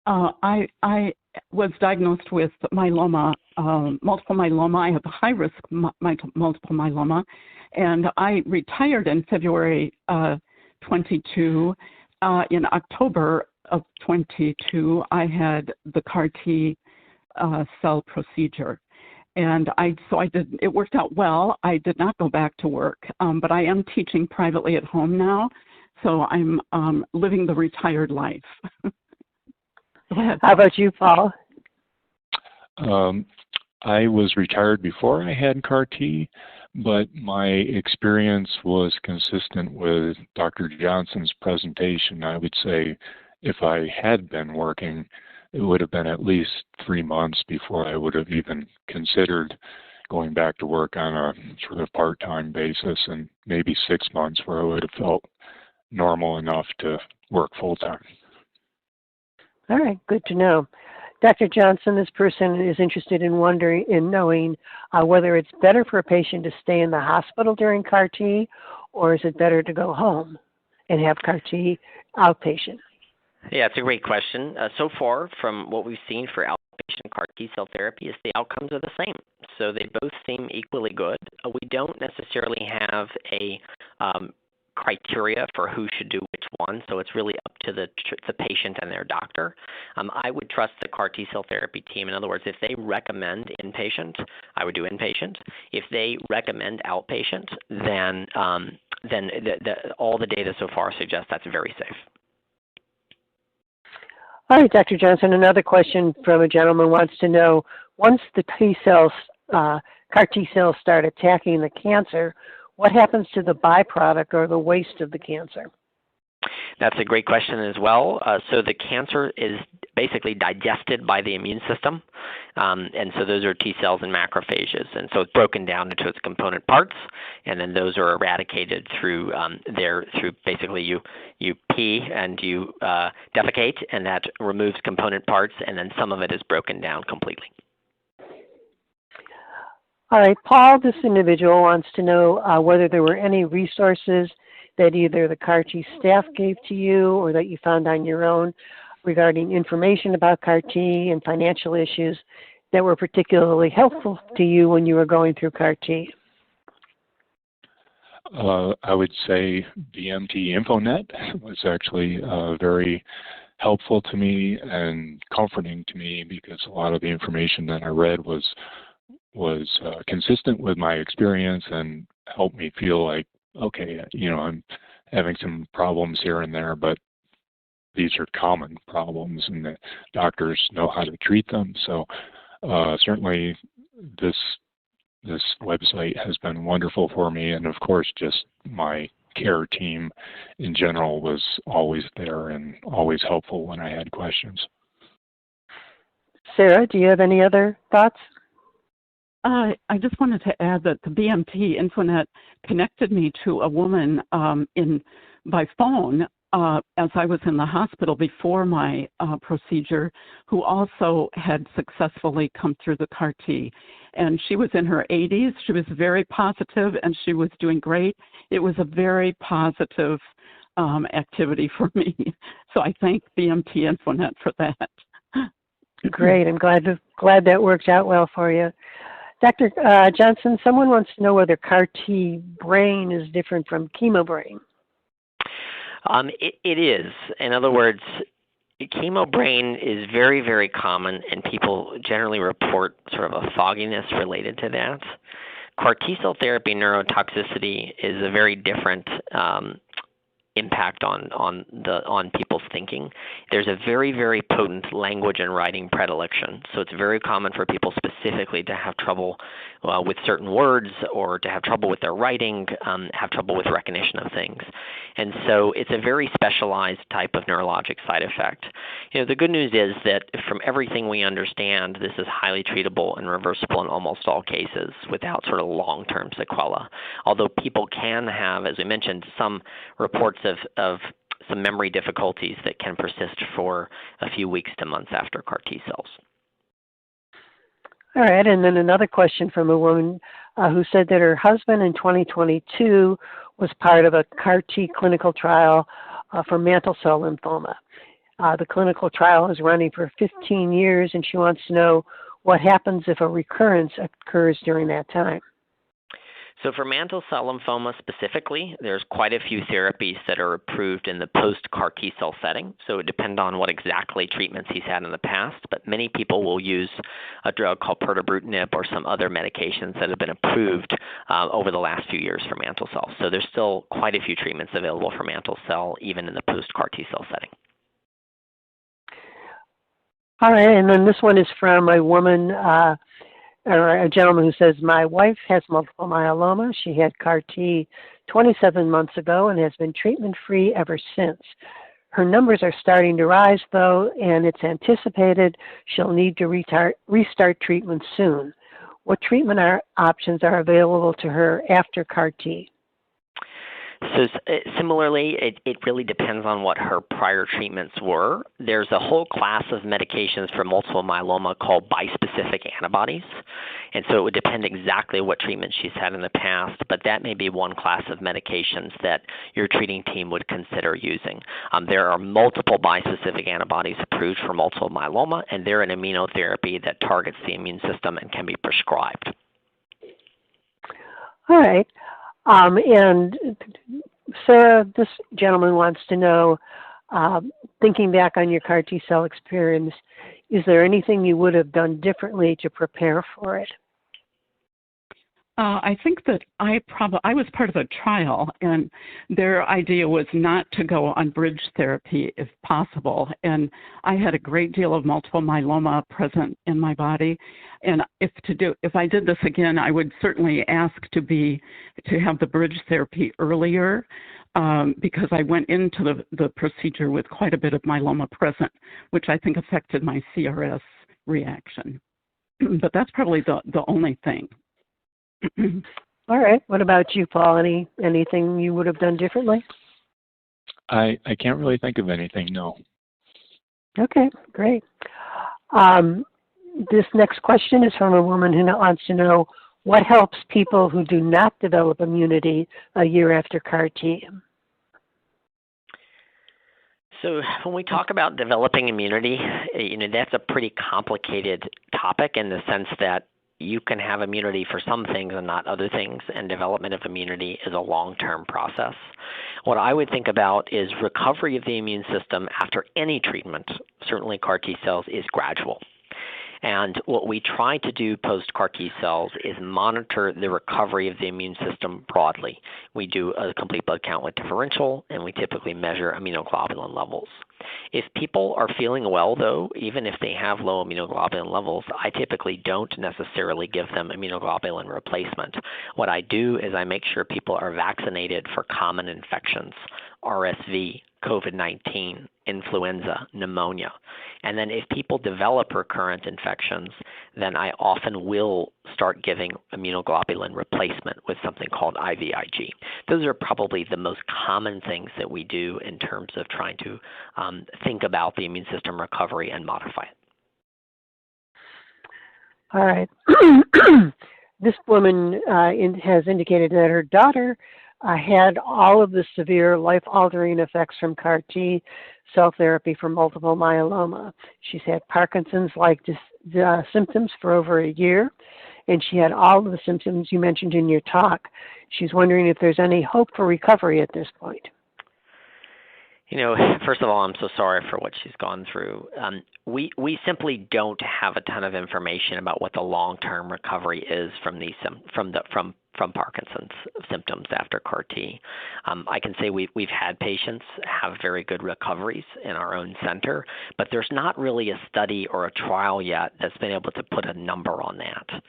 I was diagnosed with myeloma, multiple myeloma. I have high-risk multiple myeloma, and I retired in February 22. In October of 22, I had the CAR T cell procedure. And it worked out well. I did not go back to work, but I am teaching privately at home now, so I'm living the retired life. Go ahead, how about you, Paul? I was retired before I had CAR T, but my experience was consistent with Dr. Johnson's presentation. I would say if I had been working, it would have been at least 3 months before I would have even considered going back to work on a sort of part-time basis, and maybe 6 months where I would have felt normal enough to work full-time. All right, good to know. Dr. Johnson, this person is interested in knowing whether it's better for a patient to stay in the hospital during CAR T, or is it better to go home and have CAR T outpatient? Yeah, it's a great question. So far, from what we've seen for outpatient CAR T-cell therapy, is the outcomes are the same. So they both seem equally good. We don't necessarily have a criteria for who should do which one, so it's really up to the patient and their doctor. I would trust the CAR T-cell therapy team. In other words, if they recommend inpatient, I would do inpatient. If they recommend outpatient, then all the data so far suggests that's very safe. All right, Dr. Johnson, another question from a gentleman wants to know, once the CAR T cells start attacking the cancer, what happens to the byproduct or the waste of the cancer? That's a great question as well. So the cancer is basically digested by the immune system, and so those are T cells and macrophages, and so it's broken down into its component parts, and then those are eradicated through basically you pee and you defecate, and that removes component parts, and then some of it is broken down completely. All right, Paul, this individual wants to know whether there were any resources that either the CAR-T staff gave to you or that you found on your own regarding information about CAR-T and financial issues that were particularly helpful to you when you were going through CAR-T. I would say BMT InfoNet was actually very helpful to me and comforting to me, because a lot of the information that I read was consistent with my experience and helped me feel like, okay, I'm having some problems here and there, but these are common problems and the doctors know how to treat them. So certainly this website has been wonderful for me, and of course just my care team in general was always there and always helpful when I had questions. Sarah, do you have any other thoughts? I just wanted to add that the BMT InfoNet connected me to a woman by phone as I was in the hospital before my procedure, who also had successfully come through the CAR-T. And she was in her 80s. She was very positive, and she was doing great. It was a very positive activity for me. So I thank BMT InfoNet for that. Great. I'm glad that worked out well for you. Dr. Johnson, someone wants to know whether CAR-T brain is different from chemo brain. It is. In other words, chemo brain is very, very common, and people generally report sort of a fogginess related to that. CAR T-cell therapy neurotoxicity is a very different impact on people's thinking. There's a very, very potent language and writing predilection. So it's very common for people specifically to have trouble with certain words, or to have trouble with their writing, have trouble with recognition of things. And so it's a very specialized type of neurologic side effect. The good news is that from everything we understand, this is highly treatable and reversible in almost all cases without sort of long-term sequelae. Although people can have, as we mentioned, some reports of some memory difficulties that can persist for a few weeks to months after CAR T cells. All right, and then another question from a woman who said that her husband in 2022 was part of a CAR T clinical trial for mantle cell lymphoma. The clinical trial is running for 15 years, and she wants to know what happens if a recurrence occurs during that time. So for mantle cell lymphoma specifically, there's quite a few therapies that are approved in the post-CAR T-cell setting. So it depends on what exactly treatments he's had in the past, but many people will use a drug called pirtobrutinib or some other medications that have been approved over the last few years for mantle cell. So there's still quite a few treatments available for mantle cell, even in the post-CAR T-cell setting. All right, and then this one is from a woman or a gentleman who says, my wife has multiple myeloma. She had CAR-T 27 months ago and has been treatment-free ever since. Her numbers are starting to rise, though, and it's anticipated she'll need to restart treatment soon. What treatment options are available to her after CAR-T? So similarly, it really depends on what her prior treatments were. There's a whole class of medications for multiple myeloma called bispecific antibodies. And so it would depend exactly what treatment she's had in the past, but that may be one class of medications that your treating team would consider using. There are multiple bispecific antibodies approved for multiple myeloma, and they're an immunotherapy that targets the immune system and can be prescribed. All right. And Sarah, this gentleman wants to know, thinking back on your CAR T-cell experience, is there anything you would have done differently to prepare for it? I think that I was part of a trial, and their idea was not to go on bridge therapy if possible. And I had a great deal of multiple myeloma present in my body. And if I did this again, I would certainly ask to have the bridge therapy earlier, because I went into the procedure with quite a bit of myeloma present, which I think affected my CRS reaction. But that's probably the only thing. All right. What about you, Paul? Anything you would have done differently? I can't really think of anything, no. Okay, great. This next question is from a woman who wants to know What helps people who do not develop immunity a year after CAR T? So when we talk about developing immunity, that's a pretty complicated topic in the sense that you can have immunity for some things and not other things, and development of immunity is a long-term process. What I would think about is recovery of the immune system after any treatment, certainly CAR T cells, is gradual. And what we try to do post-CAR T cells is monitor the recovery of the immune system broadly. We do a complete blood count with differential, and we typically measure immunoglobulin levels. If people are feeling well, though, even if they have low immunoglobulin levels, I typically don't necessarily give them immunoglobulin replacement. What I do is I make sure people are vaccinated for common infections, RSV, COVID-19, influenza, pneumonia. And then if people develop recurrent infections, then I often will start giving immunoglobulin replacement with something called IVIG. Those are probably the most common things that we do in terms of trying to think about the immune system recovery and modify it. All right. This woman has indicated that her daughter had all of the severe life-altering effects from CAR T cell therapy for multiple myeloma. She's had Parkinson's-like symptoms for over a year, and she had all of the symptoms you mentioned in your talk. She's wondering if there's any hope for recovery at this point. First of all, I'm so sorry for what she's gone through. We simply don't have a ton of information about what the long-term recovery is from Parkinson's symptoms after CAR T. I can say we've had patients have very good recoveries in our own center, but there's not really a study or a trial yet that's been able to put a number on that.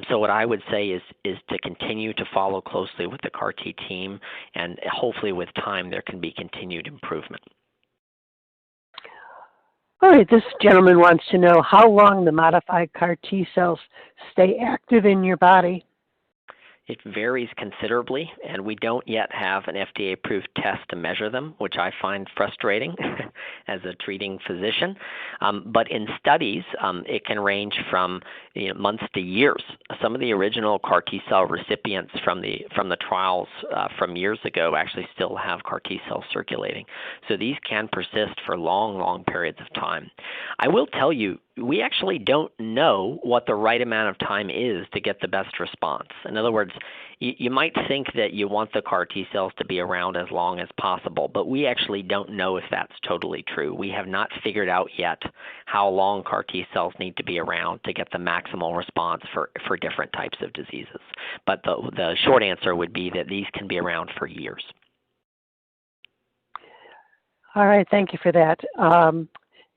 So what I would say is to continue to follow closely with the CAR T team, and hopefully with time there can be continued improvement. All right, this gentleman wants to know how long the modified CAR T cells stay active in your body. It varies considerably, and we don't yet have an FDA-approved test to measure them, which I find frustrating as a treating physician. But in studies, it can range from months to years. Some of the original CAR T-cell recipients from the trials from years ago actually still have CAR T-cells circulating. So these can persist for long, long periods of time. I will tell you, we actually don't know what the right amount of time is to get the best response. In other words, you might think that you want the CAR T cells to be around as long as possible, but we actually don't know if that's totally true. We have not figured out yet how long CAR T cells need to be around to get the maximal response for different types of diseases. But the short answer would be that these can be around for years. All right, thank you for that.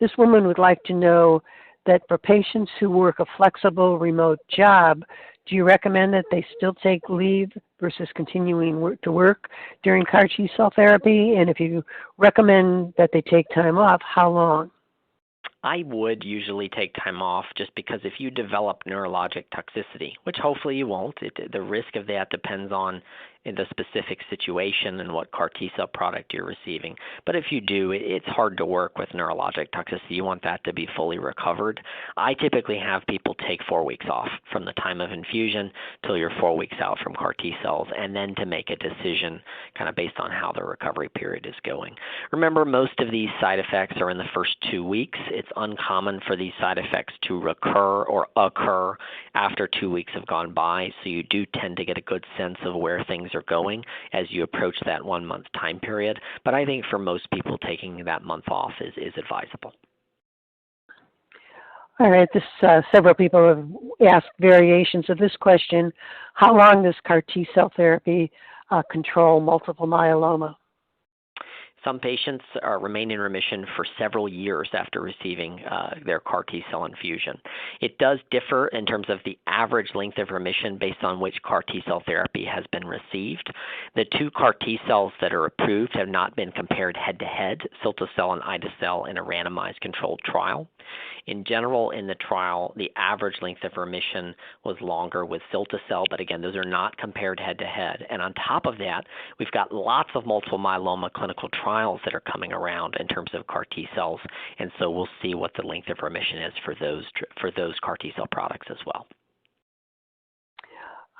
This woman would like to know that for patients who work a flexible remote job, do you recommend that they still take leave versus continuing to work during CAR T cell therapy? And if you recommend that they take time off, how long? I would usually take time off just because if you develop neurologic toxicity, which hopefully you won't, the risk of that depends on the specific situation and what CAR T-cell product you're receiving. But if you do, it's hard to work with neurologic toxicity. You want that to be fully recovered. I typically have people take 4 weeks off from the time of infusion till you're 4 weeks out from CAR T-cells, and then to make a decision kind of based on how the recovery period is going. Remember, most of these side effects are in the first 2 weeks. It's uncommon for these side effects to recur or occur after 2 weeks have gone by, so you do tend to get a good sense of where things are going as you approach that 1 month time period. But I think for most people, taking that month off is advisable. All right, several people have asked variations of this question. How long does CAR T cell therapy control multiple myeloma? Some patients remain in remission for several years after receiving their CAR T-cell infusion. It does differ in terms of the average length of remission based on which CAR T-cell therapy has been received. The 2 CAR T-cells that are approved have not been compared head-to-head, cilta-cel and ide-cel, in a randomized controlled trial. In general, in the trial, the average length of remission was longer with cilta-cel, but again, those are not compared head-to-head. And on top of that, we've got lots of multiple myeloma clinical trials that are coming around in terms of CAR T-cells, and so we'll see what the length of remission is for those CAR T-cell products as well.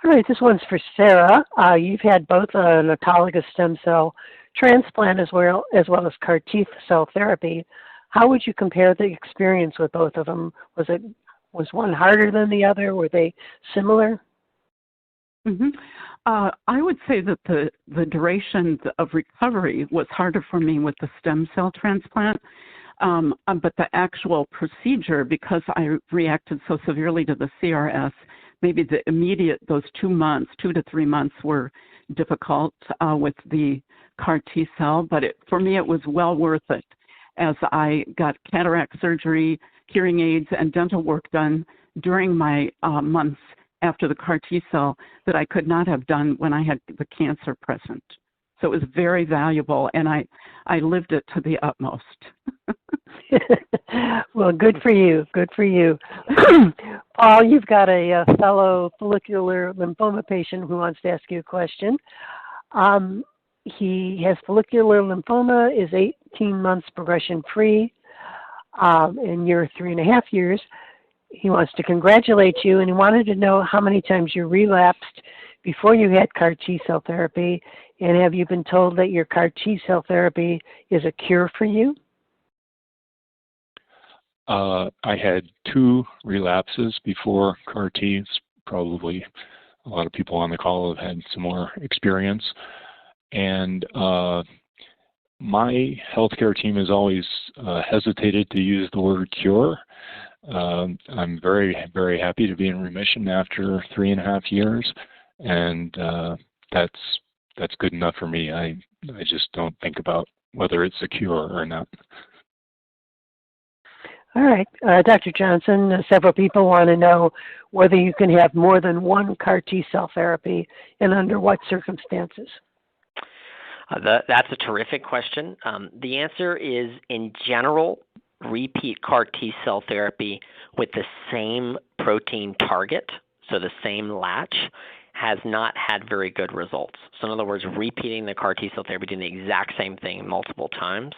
All right, this one's for Sarah. You've had both an autologous stem cell transplant as well as CAR T cell therapy. How would you compare the experience with both of them? Was one harder than the other? Were they similar? Mm-hmm. I would say that the duration of recovery was harder for me with the stem cell transplant, but the actual procedure, because I reacted so severely to the CRS, maybe those 2 to 3 months were difficult with the CAR T cell, but for me it was well worth it, as I got cataract surgery, hearing aids, and dental work done during my months after the CAR T cell that I could not have done when I had the cancer present. So it was very valuable, and I lived it to the utmost. Well, good for you. Good for you. Paul, you've got a fellow follicular lymphoma patient who wants to ask you a question. He has follicular lymphoma, is 18 months progression-free, and you're 3.5 years. He wants to congratulate you, and he wanted to know how many times you relapsed before you had CAR T-cell therapy, and have you been told that your CAR T-cell therapy is a cure for you? I had 2 relapses before CAR T. Probably a lot of people on the call have had similar experience. And my healthcare team has always hesitated to use the word cure. I'm very, very happy to be in remission after 3.5 years, and that's good enough for me. I just don't think about whether it's a cure or not. All right. Dr. Johnson, several people want to know whether you can have more than one CAR T-cell therapy and under what circumstances. That's a terrific question. The answer is, in general, repeat CAR T-cell therapy with the same protein target, so the same latch, has not had very good results. So in other words, repeating the CAR T-cell therapy, doing the exact same thing multiple times.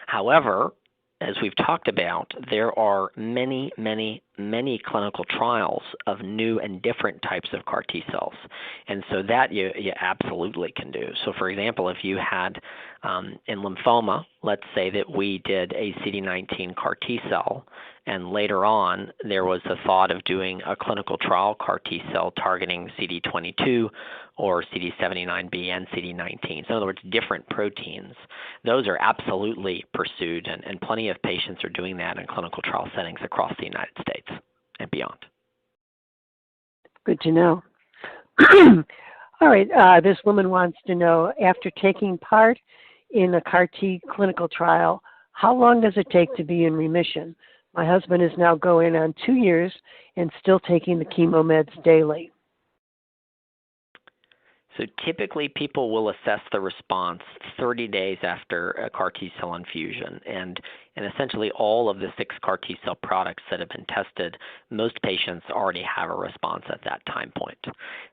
However, as we've talked about, there are many, many, many clinical trials of new and different types of CAR T cells. And so that you absolutely can do. So for example, if you had in lymphoma, let's say that we did a CD19 CAR T cell, and later on there was the thought of doing a clinical trial CAR T cell targeting CD22 or CD79B and CD19. So in other words, different proteins. Those are absolutely pursued, and plenty of patients are doing that in clinical trial settings across the United States and beyond. Good to know. All right, this woman wants to know, after taking part in a CAR T clinical trial, how long does it take to be in remission? My husband is now going on 2 years and still taking the chemo meds daily. So typically people will assess the response 30 days after a CAR T-cell infusion, and essentially all of the 6 CAR T-cell products that have been tested, most patients already have a response at that time point.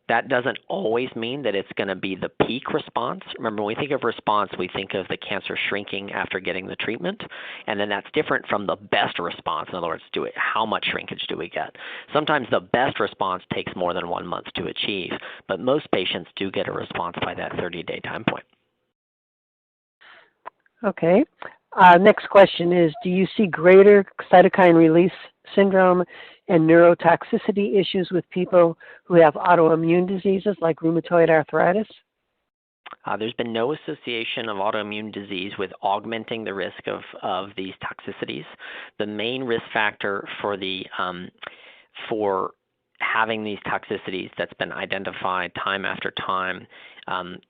That doesn't always mean that it's going to be the peak response. Remember, when we think of response, we think of the cancer shrinking after getting the treatment, and then that's different from the best response. In other words, how much shrinkage do we get? Sometimes the best response takes more than 1 month to achieve, but most patients do get a response by that 30-day time point. Okay. Next question is, do you see greater cytokine release syndrome and neurotoxicity issues with people who have autoimmune diseases like rheumatoid arthritis? There's been no association of autoimmune disease with augmenting the risk of these toxicities. The main risk factor for having these toxicities that's been identified time after time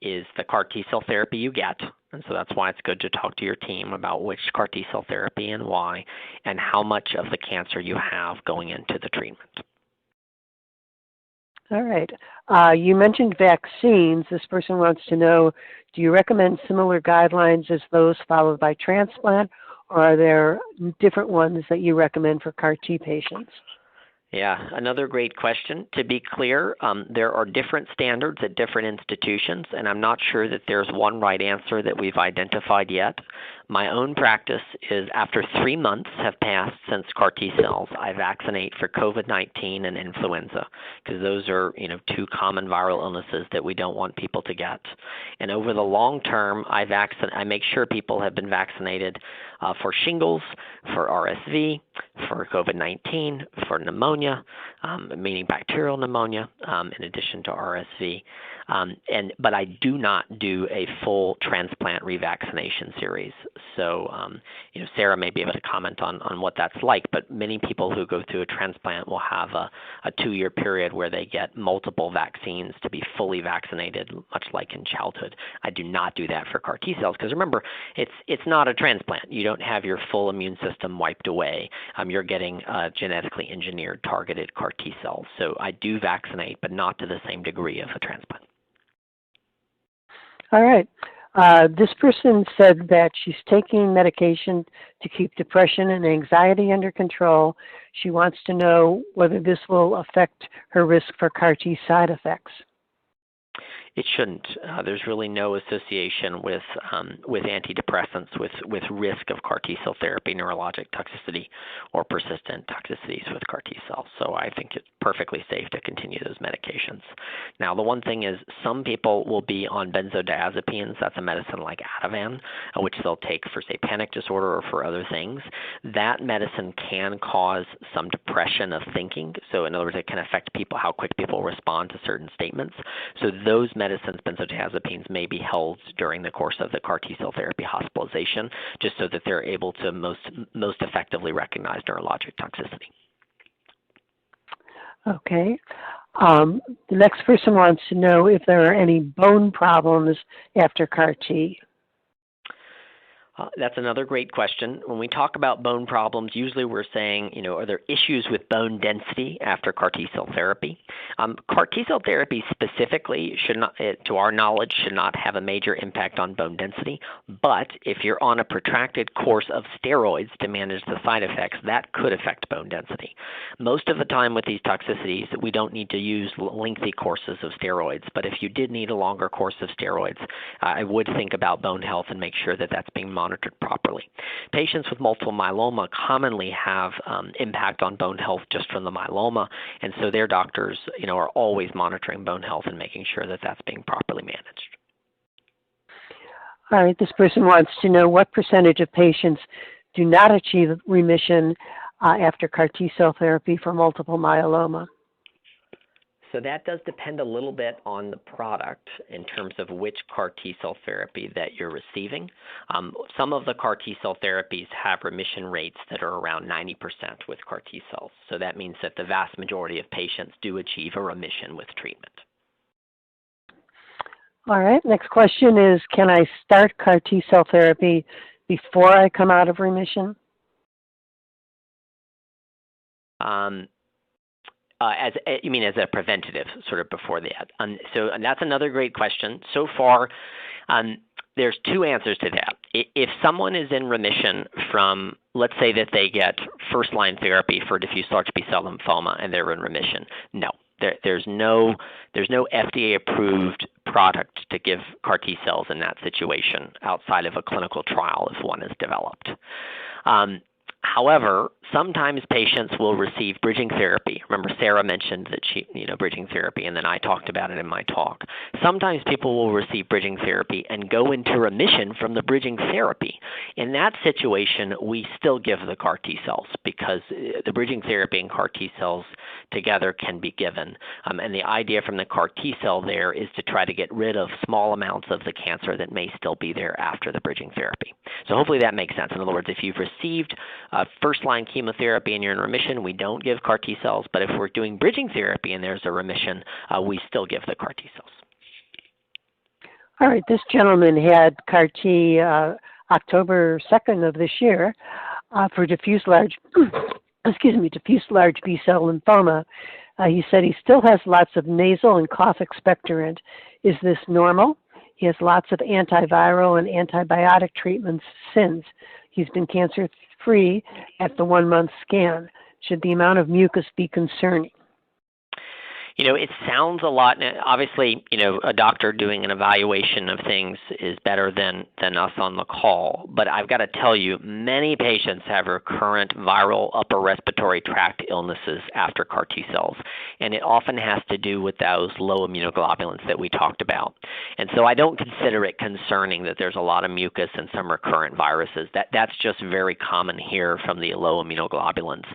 is the CAR T-cell therapy you get. And so that's why it's good to talk to your team about which CAR T-cell therapy and why, and how much of the cancer you have going into the treatment. All right. You mentioned vaccines. This person wants to know, do you recommend similar guidelines as those followed by transplant, or are there different ones that you recommend for CAR T patients? Yeah, another great question. To be clear, there are different standards at different institutions, and I'm not sure that there's one right answer that we've identified yet. My own practice is after 3 months have passed since CAR T cells, I vaccinate for COVID-19 and influenza because those are, two common viral illnesses that we don't want people to get. And over the long term, I make sure people have been vaccinated for shingles, for RSV, for COVID-19, for pneumonia, meaning bacterial pneumonia, in addition to RSV. But I do not do a full transplant revaccination series. So, Sarah may be able to comment on what that's like, but many people who go through a transplant will have a 2-year period where they get multiple vaccines to be fully vaccinated, much like in childhood. I do not do that for CAR T cells because remember, it's not a transplant. You don't have your full immune system wiped away. You're getting genetically engineered targeted CAR T cells. So I do vaccinate, but not to the same degree of a transplant. All right. This person said that she's taking medication to keep depression and anxiety under control. She wants to know whether this will affect her risk for CAR T side effects. It shouldn't. There's really no association with antidepressants with risk of CAR T cell therapy, neurologic toxicity, or persistent toxicities with CAR T cells. So I think it's perfectly safe to continue those medications. Now, the one thing is some people will be on benzodiazepines. That's a medicine like Ativan, which they'll take for, say, panic disorder or for other things. That medicine can cause some depression of thinking. So in other words, it can affect people, how quick people respond to certain statements. So those medicines, benzodiazepines, may be held during the course of the CAR T cell therapy hospitalization, just so that they're able to most effectively recognize neurologic toxicity. Okay. The next person wants to know if there are any bone problems after CAR T. That's another great question. When we talk about bone problems, usually we're saying, are there issues with bone density after CAR T cell therapy? CAR T cell therapy specifically should not, to our knowledge, should not have a major impact on bone density. But if you're on a protracted course of steroids to manage the side effects, that could affect bone density. Most of the time with these toxicities, we don't need to use lengthy courses of steroids. But if you did need a longer course of steroids, I would think about bone health and make sure that that's being monitored properly. Patients with multiple myeloma commonly have impact on bone health just from the myeloma, and so their doctors, are always monitoring bone health and making sure that that's being properly managed. All right, this person wants to know what percentage of patients do not achieve remission after CAR T cell therapy for multiple myeloma. So that does depend a little bit on the product in terms of which CAR T cell therapy that you're receiving. Some of the CAR T cell therapies have remission rates that are around 90% with CAR T cells. So that means that the vast majority of patients do achieve a remission with treatment. All right, next question is, can I start CAR T cell therapy before I come out of remission? You mean as a preventative, sort of before that? And that's another great question. So far, there's two answers to that. If someone is in remission from, let's say that they get first-line therapy for diffuse large B-cell lymphoma and they're in remission, no. There's no FDA-approved product to give CAR T cells in that situation outside of a clinical trial if one is developed. However, sometimes patients will receive bridging therapy. Remember, Sarah mentioned that bridging therapy, and then I talked about it in my talk. Sometimes people will receive bridging therapy and go into remission from the bridging therapy. In that situation, we still give the CAR T cells because the bridging therapy and CAR T cells together can be given. And the idea from the CAR T cell there is to try to get rid of small amounts of the cancer that may still be there after the bridging therapy. So hopefully that makes sense. In other words, if you've received first-line chemotherapy and you're in remission, we don't give CAR T cells. But if we're doing bridging therapy and there's a remission, we still give the CAR T cells. All right, this gentleman had CAR T October 2nd of this year for diffuse large B-cell lymphoma. He said he still has lots of nasal and cough expectorant. Is this normal? He has lots of antiviral and antibiotic treatments since. He's been cancer-free at the 1-month scan. Should the amount of mucus be concerning? It sounds a lot. Obviously, a doctor doing an evaluation of things is better than us on the call. But I've got to tell you, many patients have recurrent viral upper respiratory tract illnesses after CAR T cells, and it often has to do with those low immunoglobulins that we talked about. And so I don't consider it concerning that there's a lot of mucus and some recurrent viruses. That's just very common here from the low immunoglobulins,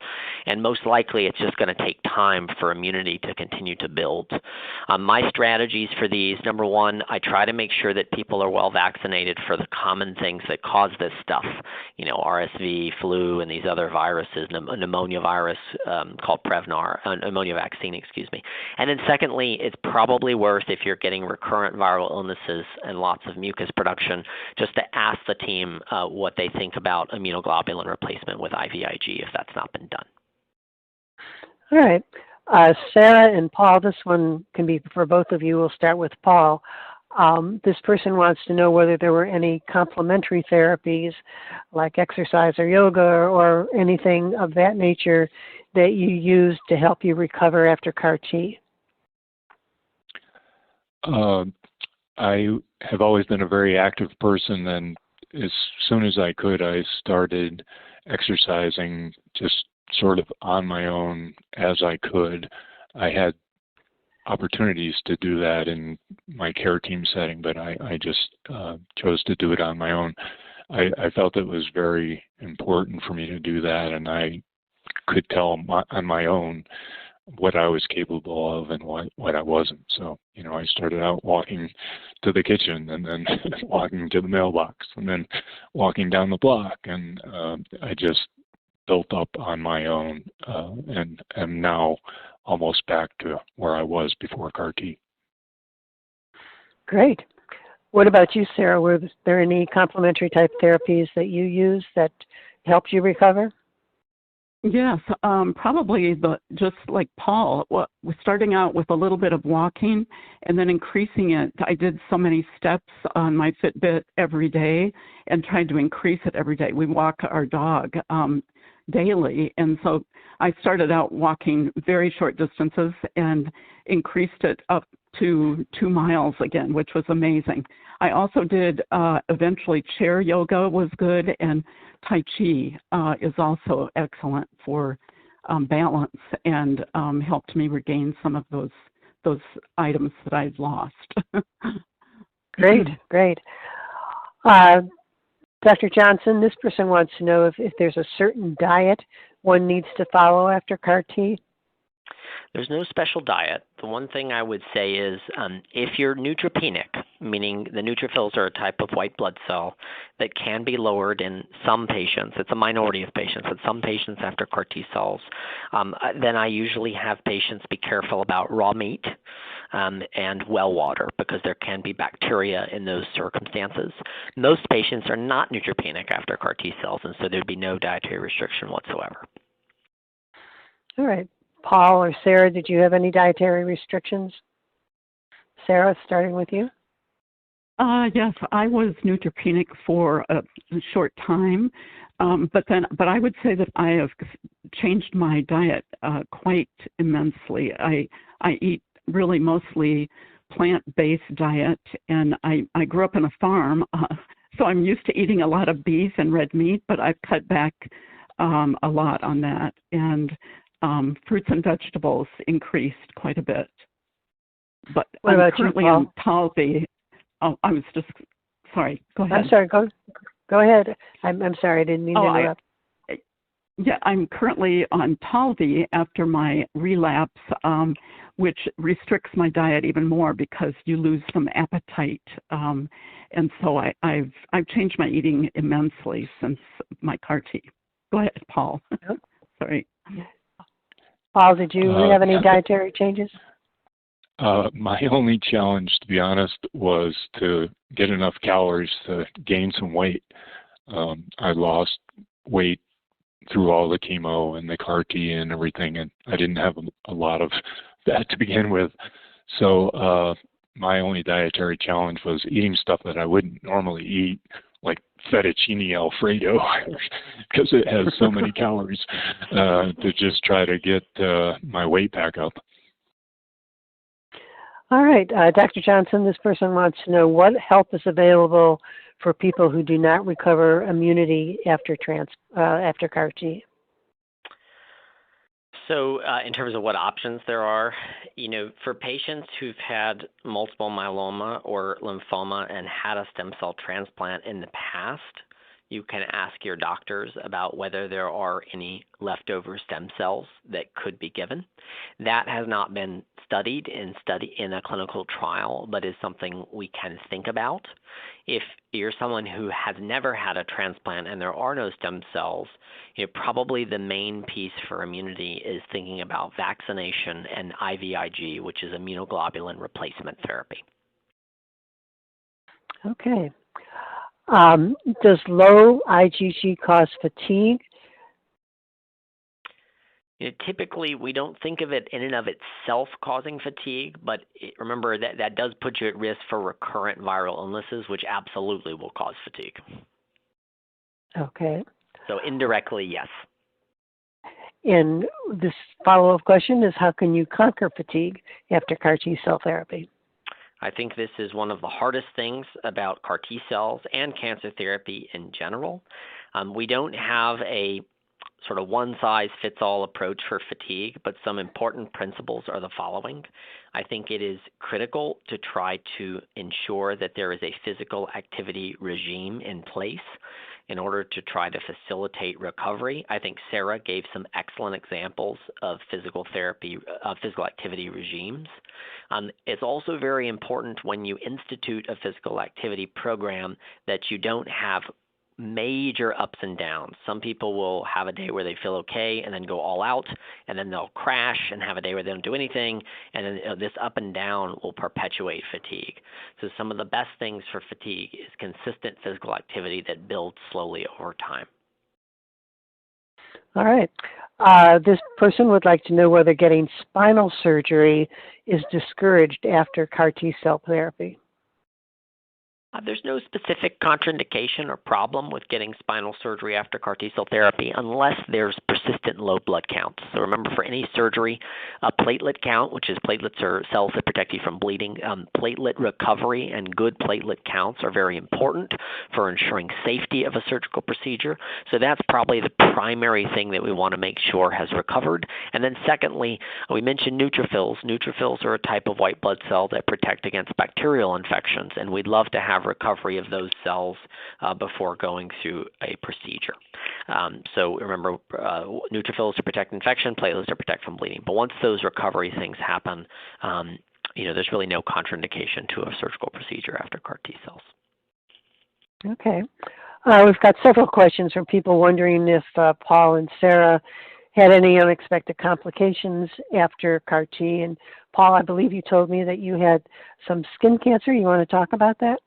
and most likely it's just going to take time for immunity to continue to build. My strategies for these, number one, I try to make sure that people are well vaccinated for the common things that cause this stuff, RSV, flu, and these other viruses, pneumonia virus called Prevnar, pneumonia vaccine, excuse me. And then secondly, it's probably worth, if you're getting recurrent viral illnesses and lots of mucus production, just to ask the team what they think about immunoglobulin replacement with IVIG if that's not been done. All right. Sarah and Paul, this one can be for both of you. We'll start with Paul. This person wants to know whether there were any complementary therapies like exercise or yoga or anything of that nature that you used to help you recover after CAR T. I have always been a very active person, and as soon as I could, I started exercising just sort of on my own as I could. I had opportunities to do that in my care team setting, but I just chose to do it on my own. I felt it was very important for me to do that, and I could tell on my own what I was capable of and what I wasn't. So, I started out walking to the kitchen and then walking to the mailbox and then walking down the block, and I just built up on my own and am now almost back to where I was before CAR T. Great. What about you, Sarah? Were there any complementary type therapies that you used that helped you recover? Yes, probably just like Paul, starting out with a little bit of walking and then increasing it. I did so many steps on my Fitbit every day and tried to increase it every day. We walk our dog daily, and so I started out walking very short distances and increased it up to 2 miles again, which was amazing. I also did eventually chair yoga was good, and Tai Chi is also excellent for balance and helped me regain some of those items that I've lost. Great. Dr. Johnson, this person wants to know if there's a certain diet one needs to follow after CAR T. There's no special diet. The one thing I would say is if you're neutropenic, meaning the neutrophils are a type of white blood cell that can be lowered in some patients, it's a minority of patients, but some patients after CAR T cells, then I usually have patients be careful about raw meat and well water because there can be bacteria in those circumstances. Most patients are not neutropenic after CAR T cells, and so there'd be no dietary restriction whatsoever. All right. Paul or Sarah, did you have any dietary restrictions? Sarah, starting with you. Yes, I was neutropenic for a short time, but I would say that I have changed my diet quite immensely. I eat really mostly plant-based diet, and I grew up on a farm, so I'm used to eating a lot of beef and red meat, but I've cut back a lot on that, and fruits and vegetables increased quite a bit. But I'm currently on Talvey. Oh, I was just sorry. Go ahead. I'm sorry. Go ahead. I'm sorry. I didn't mean to interrupt. I'm currently on Talvey after my relapse, which restricts my diet even more because you lose some appetite, and so I've changed my eating immensely since my CAR T. Go ahead, Paul. Yep. Sorry. Paul, did you have any dietary changes? My only challenge, to be honest, was to get enough calories to gain some weight. I lost weight through all the chemo and the CAR T and everything, and I didn't have a lot of that to begin with. So my only dietary challenge was eating stuff that I wouldn't normally eat, like fettuccine Alfredo, because it has so many calories, to just try to get my weight back up. All right, Dr. Johnson, this person wants to know what help is available for people who do not recover immunity after CAR T. So in terms of what options there are, for patients who've had multiple myeloma or lymphoma and had a stem cell transplant in the past, you can ask your doctors about whether there are any leftover stem cells that could be given. That has not been studied in a clinical trial, but is something we can think about. If you're someone who has never had a transplant and there are no stem cells, probably the main piece for immunity is thinking about vaccination and IVIG, which is immunoglobulin replacement therapy. Okay. Does low IgG cause fatigue? Typically, we don't think of it in and of itself causing fatigue, but remember that does put you at risk for recurrent viral illnesses, which absolutely will cause fatigue. Okay. So indirectly, yes. And this follow-up question is, how can you conquer fatigue after CAR T-cell therapy? I think this is one of the hardest things about CAR T cells and cancer therapy in general. We don't have a sort of one-size-fits-all approach for fatigue, but some important principles are the following. I think it is critical to try to ensure that there is a physical activity regime in place in order to try to facilitate recovery. I think Sarah gave some excellent examples of physical therapy, physical activity regimes. It's also very important when you institute a physical activity program that you don't have major ups and downs. Some people will have a day where they feel okay and then go all out, and then they'll crash and have a day where they don't do anything, and then this up and down will perpetuate fatigue. So some of the best things for fatigue is consistent physical activity that builds slowly over time. All right. This person would like to know whether getting spinal surgery is discouraged after CAR T-cell therapy. There's no specific contraindication or problem with getting spinal surgery after CAR T-cell therapy unless there's persistent low blood counts. So remember, for any surgery, a platelet count, which is platelets are cells that protect you from bleeding, platelet recovery and good platelet counts are very important for ensuring safety of a surgical procedure. So that's probably the primary thing that we want to make sure has recovered. And then secondly, we mentioned neutrophils. Neutrophils are a type of white blood cell that protect against bacterial infections, and we'd love to have recovery of those cells before going through a procedure. So remember, neutrophils to protect infection, platelets to protect from bleeding. But once those recovery things happen, there's really no contraindication to a surgical procedure after CAR T cells. Okay. We've got several questions from people wondering if Paul and Sarah had any unexpected complications after CAR T. And Paul, I believe you told me that you had some skin cancer. You want to talk about that?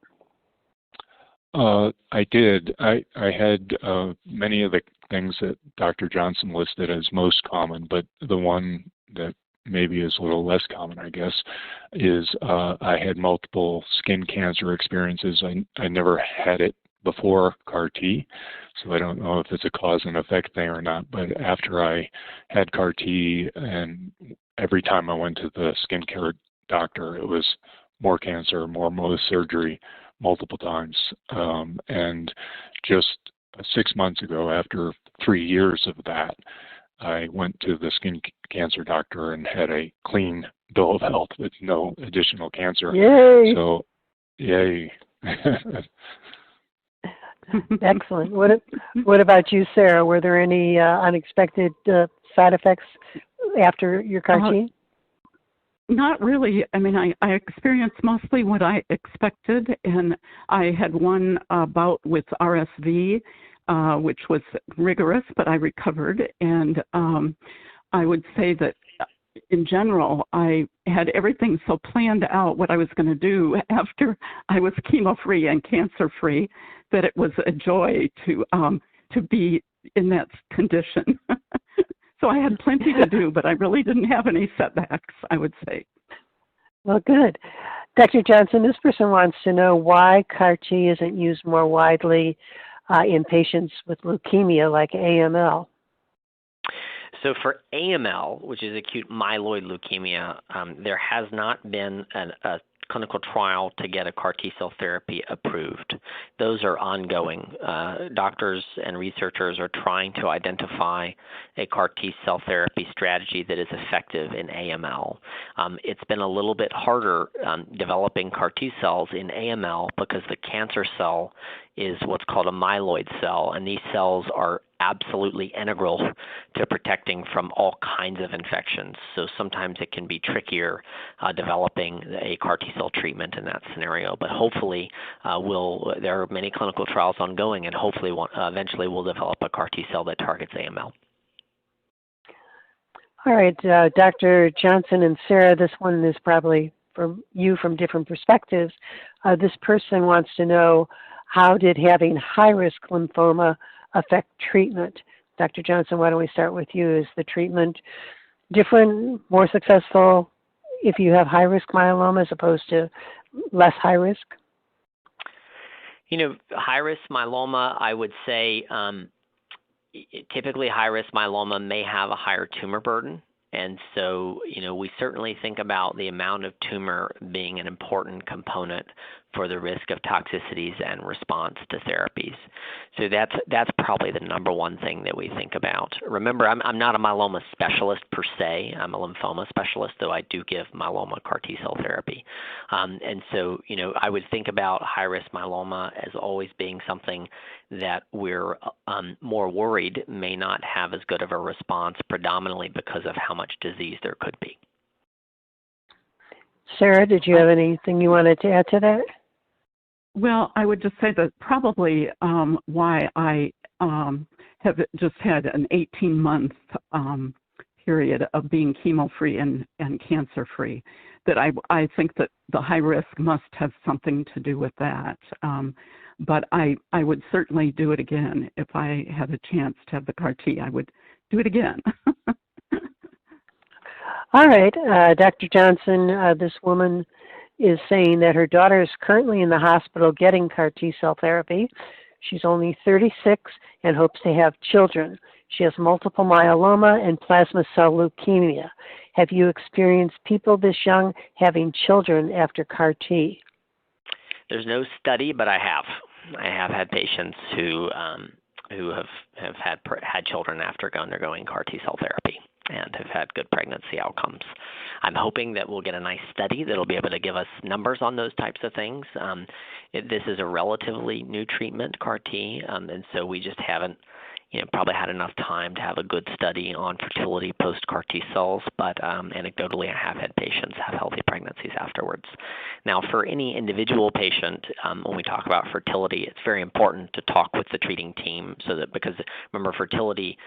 I did. I had many of the things that Dr. Johnson listed as most common, but the one that maybe is a little less common, I guess, is I had multiple skin cancer experiences. I never had it before CAR T, so I don't know if it's a cause and effect thing or not, but after I had CAR T, and every time I went to the skin care doctor, it was more cancer, more Mohs surgery, multiple times. And just 6 months ago, after 3 years of that, I went to the skin cancer doctor and had a clean bill of health with no additional cancer. Yay! So, yay. Excellent. What about you, Sarah? Were there any unexpected side effects after your CAR T? Not really. I mean, I experienced mostly what I expected, and I had one bout with RSV, which was rigorous, but I recovered. And I would say that in general, I had everything so planned out what I was going to do after I was chemo-free and cancer-free that it was a joy to be in that condition. So I had plenty to do, but I really didn't have any setbacks, I would say. Well, good. Dr. Johnson, this person wants to know why CAR T isn't used more widely in patients with leukemia like AML. So for AML, which is acute myeloid leukemia, there has not been a clinical trial to get a CAR T-cell therapy approved. Those are ongoing. Doctors and researchers are trying to identify a CAR T-cell therapy strategy that is effective in AML. It's been a little bit harder developing CAR T-cells in AML because the cancer cell is what's called a myeloid cell, and these cells are absolutely integral to protecting from all kinds of infections. So sometimes it can be trickier developing a CAR T-cell treatment in that scenario. But hopefully, there are many clinical trials ongoing, and hopefully eventually we'll develop a CAR T-cell that targets AML. All right, Dr. Johnson and Sarah, this one is probably for you from different perspectives. This person wants to know, how did having high-risk lymphoma affect treatment? Dr. Johnson, why don't we start with you? Is the treatment different, more successful if you have high-risk myeloma as opposed to less high risk? You know, high-risk myeloma, I would say typically high-risk myeloma may have a higher tumor burden. And so, you know, we certainly think about the amount of tumor being an important component for the risk of toxicities and response to therapies. So that's probably the number one thing that we think about. Remember, I'm not a myeloma specialist per se. I'm a lymphoma specialist, though I do give myeloma CAR T-cell therapy. And so, you know, I would think about high-risk myeloma as always being something that we're more worried may not have as good of a response, predominantly because of how much disease there could be. Sarah, did you have anything you wanted to add to that? Well, I would just say that probably why I have just had an 18-month period of being chemo-free and cancer-free, that I think that the high risk must have something to do with that. But I would certainly do it again. If I had a chance to have the CAR T, I would do it again. All right, Dr. Johnson, this woman is saying that her daughter is currently in the hospital getting CAR T-cell therapy. She's only 36 and hopes to have children. She has multiple myeloma and plasma cell leukemia. Have you experienced people this young having children after CAR T? There's no study, but I have. I have had patients who have had children after undergoing CAR T-cell therapy and have had good pregnancy outcomes. I'm hoping that we'll get a nice study that'll be able to give us numbers on those types of things. This is a relatively new treatment, CAR T, and so we just haven't probably had enough time to have a good study on fertility post-CAR T cells, but anecdotally I have had patients have healthy pregnancies afterwards. Now, for any individual patient, when we talk about fertility, it's very important to talk with the treating team because remember, fertility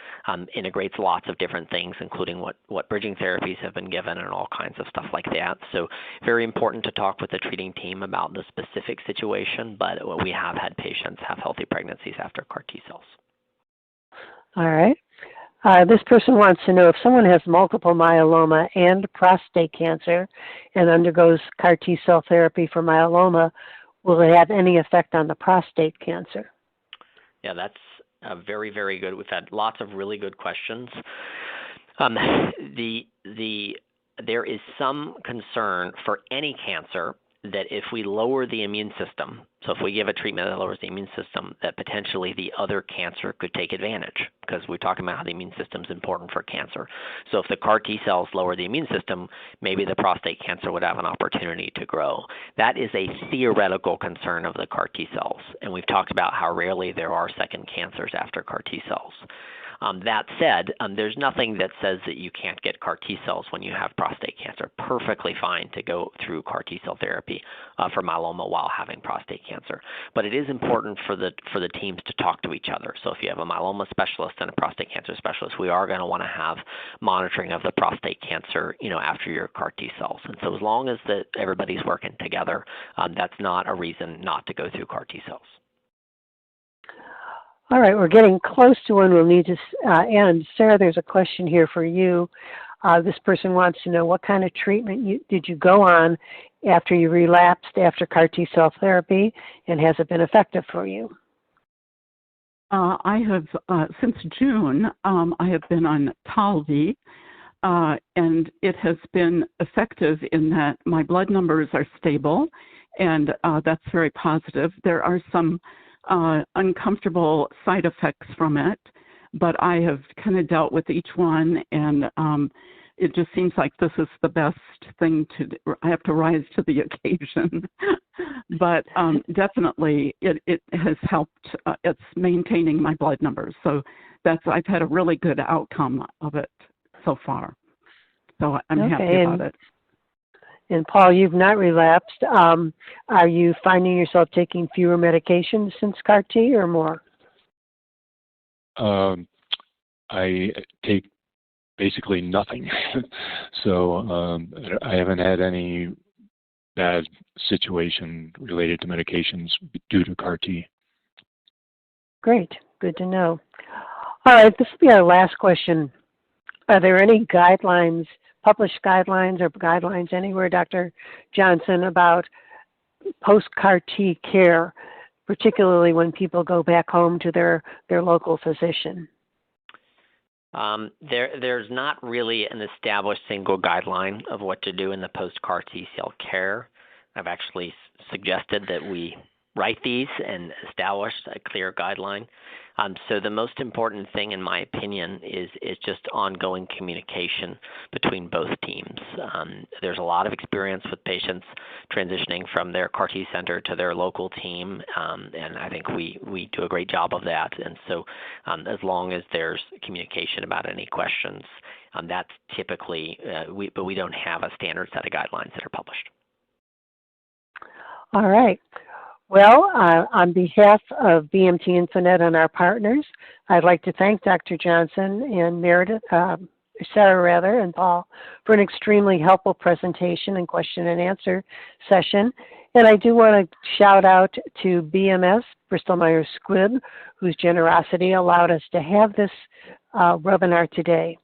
integrates lots of different things, including what bridging therapies have been given and all kinds of stuff like that. So very important to talk with the treating team about the specific situation, but we have had patients have healthy pregnancies after CAR T cells. All right. This person wants to know if someone has multiple myeloma and prostate cancer and undergoes CAR T-cell therapy for myeloma, will it have any effect on the prostate cancer? Yeah, that's very, very good. We've had lots of really good questions. There is some concern for any cancer that if we lower the immune system, so if we give a treatment that lowers the immune system, that potentially the other cancer could take advantage, because we're talking about how the immune system is important for cancer. So if the CAR T cells lower the immune system, maybe the prostate cancer would have an opportunity to grow. That is a theoretical concern of the CAR T cells, and we've talked about how rarely there are second cancers after CAR T cells. That said, there's nothing that says that you can't get CAR T cells when you have prostate cancer. Perfectly fine to go through CAR T cell therapy for myeloma while having prostate cancer. But it is important for the teams to talk to each other. So if you have a myeloma specialist and a prostate cancer specialist, we are going to want to have monitoring of the prostate cancer, after your CAR T cells. And so as long as everybody's working together, that's not a reason not to go through CAR T cells. All right, we're getting close to when we'll need to end. Sarah, there's a question here for you. This person wants to know what kind of treatment did you go on after you relapsed after CAR T-cell therapy, and has it been effective for you? I have, since June, I have been on Talvi, and it has been effective in that my blood numbers are stable, and that's very positive. There are some uncomfortable side effects from it, but I have kind of dealt with each one, and it just seems like this is the best thing to do. I have to rise to the occasion. But definitely it has helped. It's maintaining my blood numbers. So I've had a really good outcome of it so far. So I'm happy about it. And Paul, you've not relapsed. Are you finding yourself taking fewer medications since CAR T or more? I take basically nothing. So I haven't had any bad situation related to medications due to CAR T. Great. Good to know. All right, this will be our last question. Are there any guidelines, published guidelines or guidelines anywhere, Dr. Johnson, about post-CAR T care, particularly when people go back home to their local physician? There's not really an established single guideline of what to do in the post-CAR T-cell care. I've actually suggested that we write these and establish a clear guideline. So the most important thing, in my opinion, is just ongoing communication between both teams. There's a lot of experience with patients transitioning from their CAR T center to their local team, and I think we do a great job of that. And so as long as there's communication about any questions, that's typically, but we don't have a standard set of guidelines that are published. All right. Well, on behalf of BMT Infonet and our partners, I'd like to thank Dr. Johnson and Sarah and Paul for an extremely helpful presentation and question and answer session. And I do want to shout out to BMS, Bristol Myers Squibb, whose generosity allowed us to have this webinar today.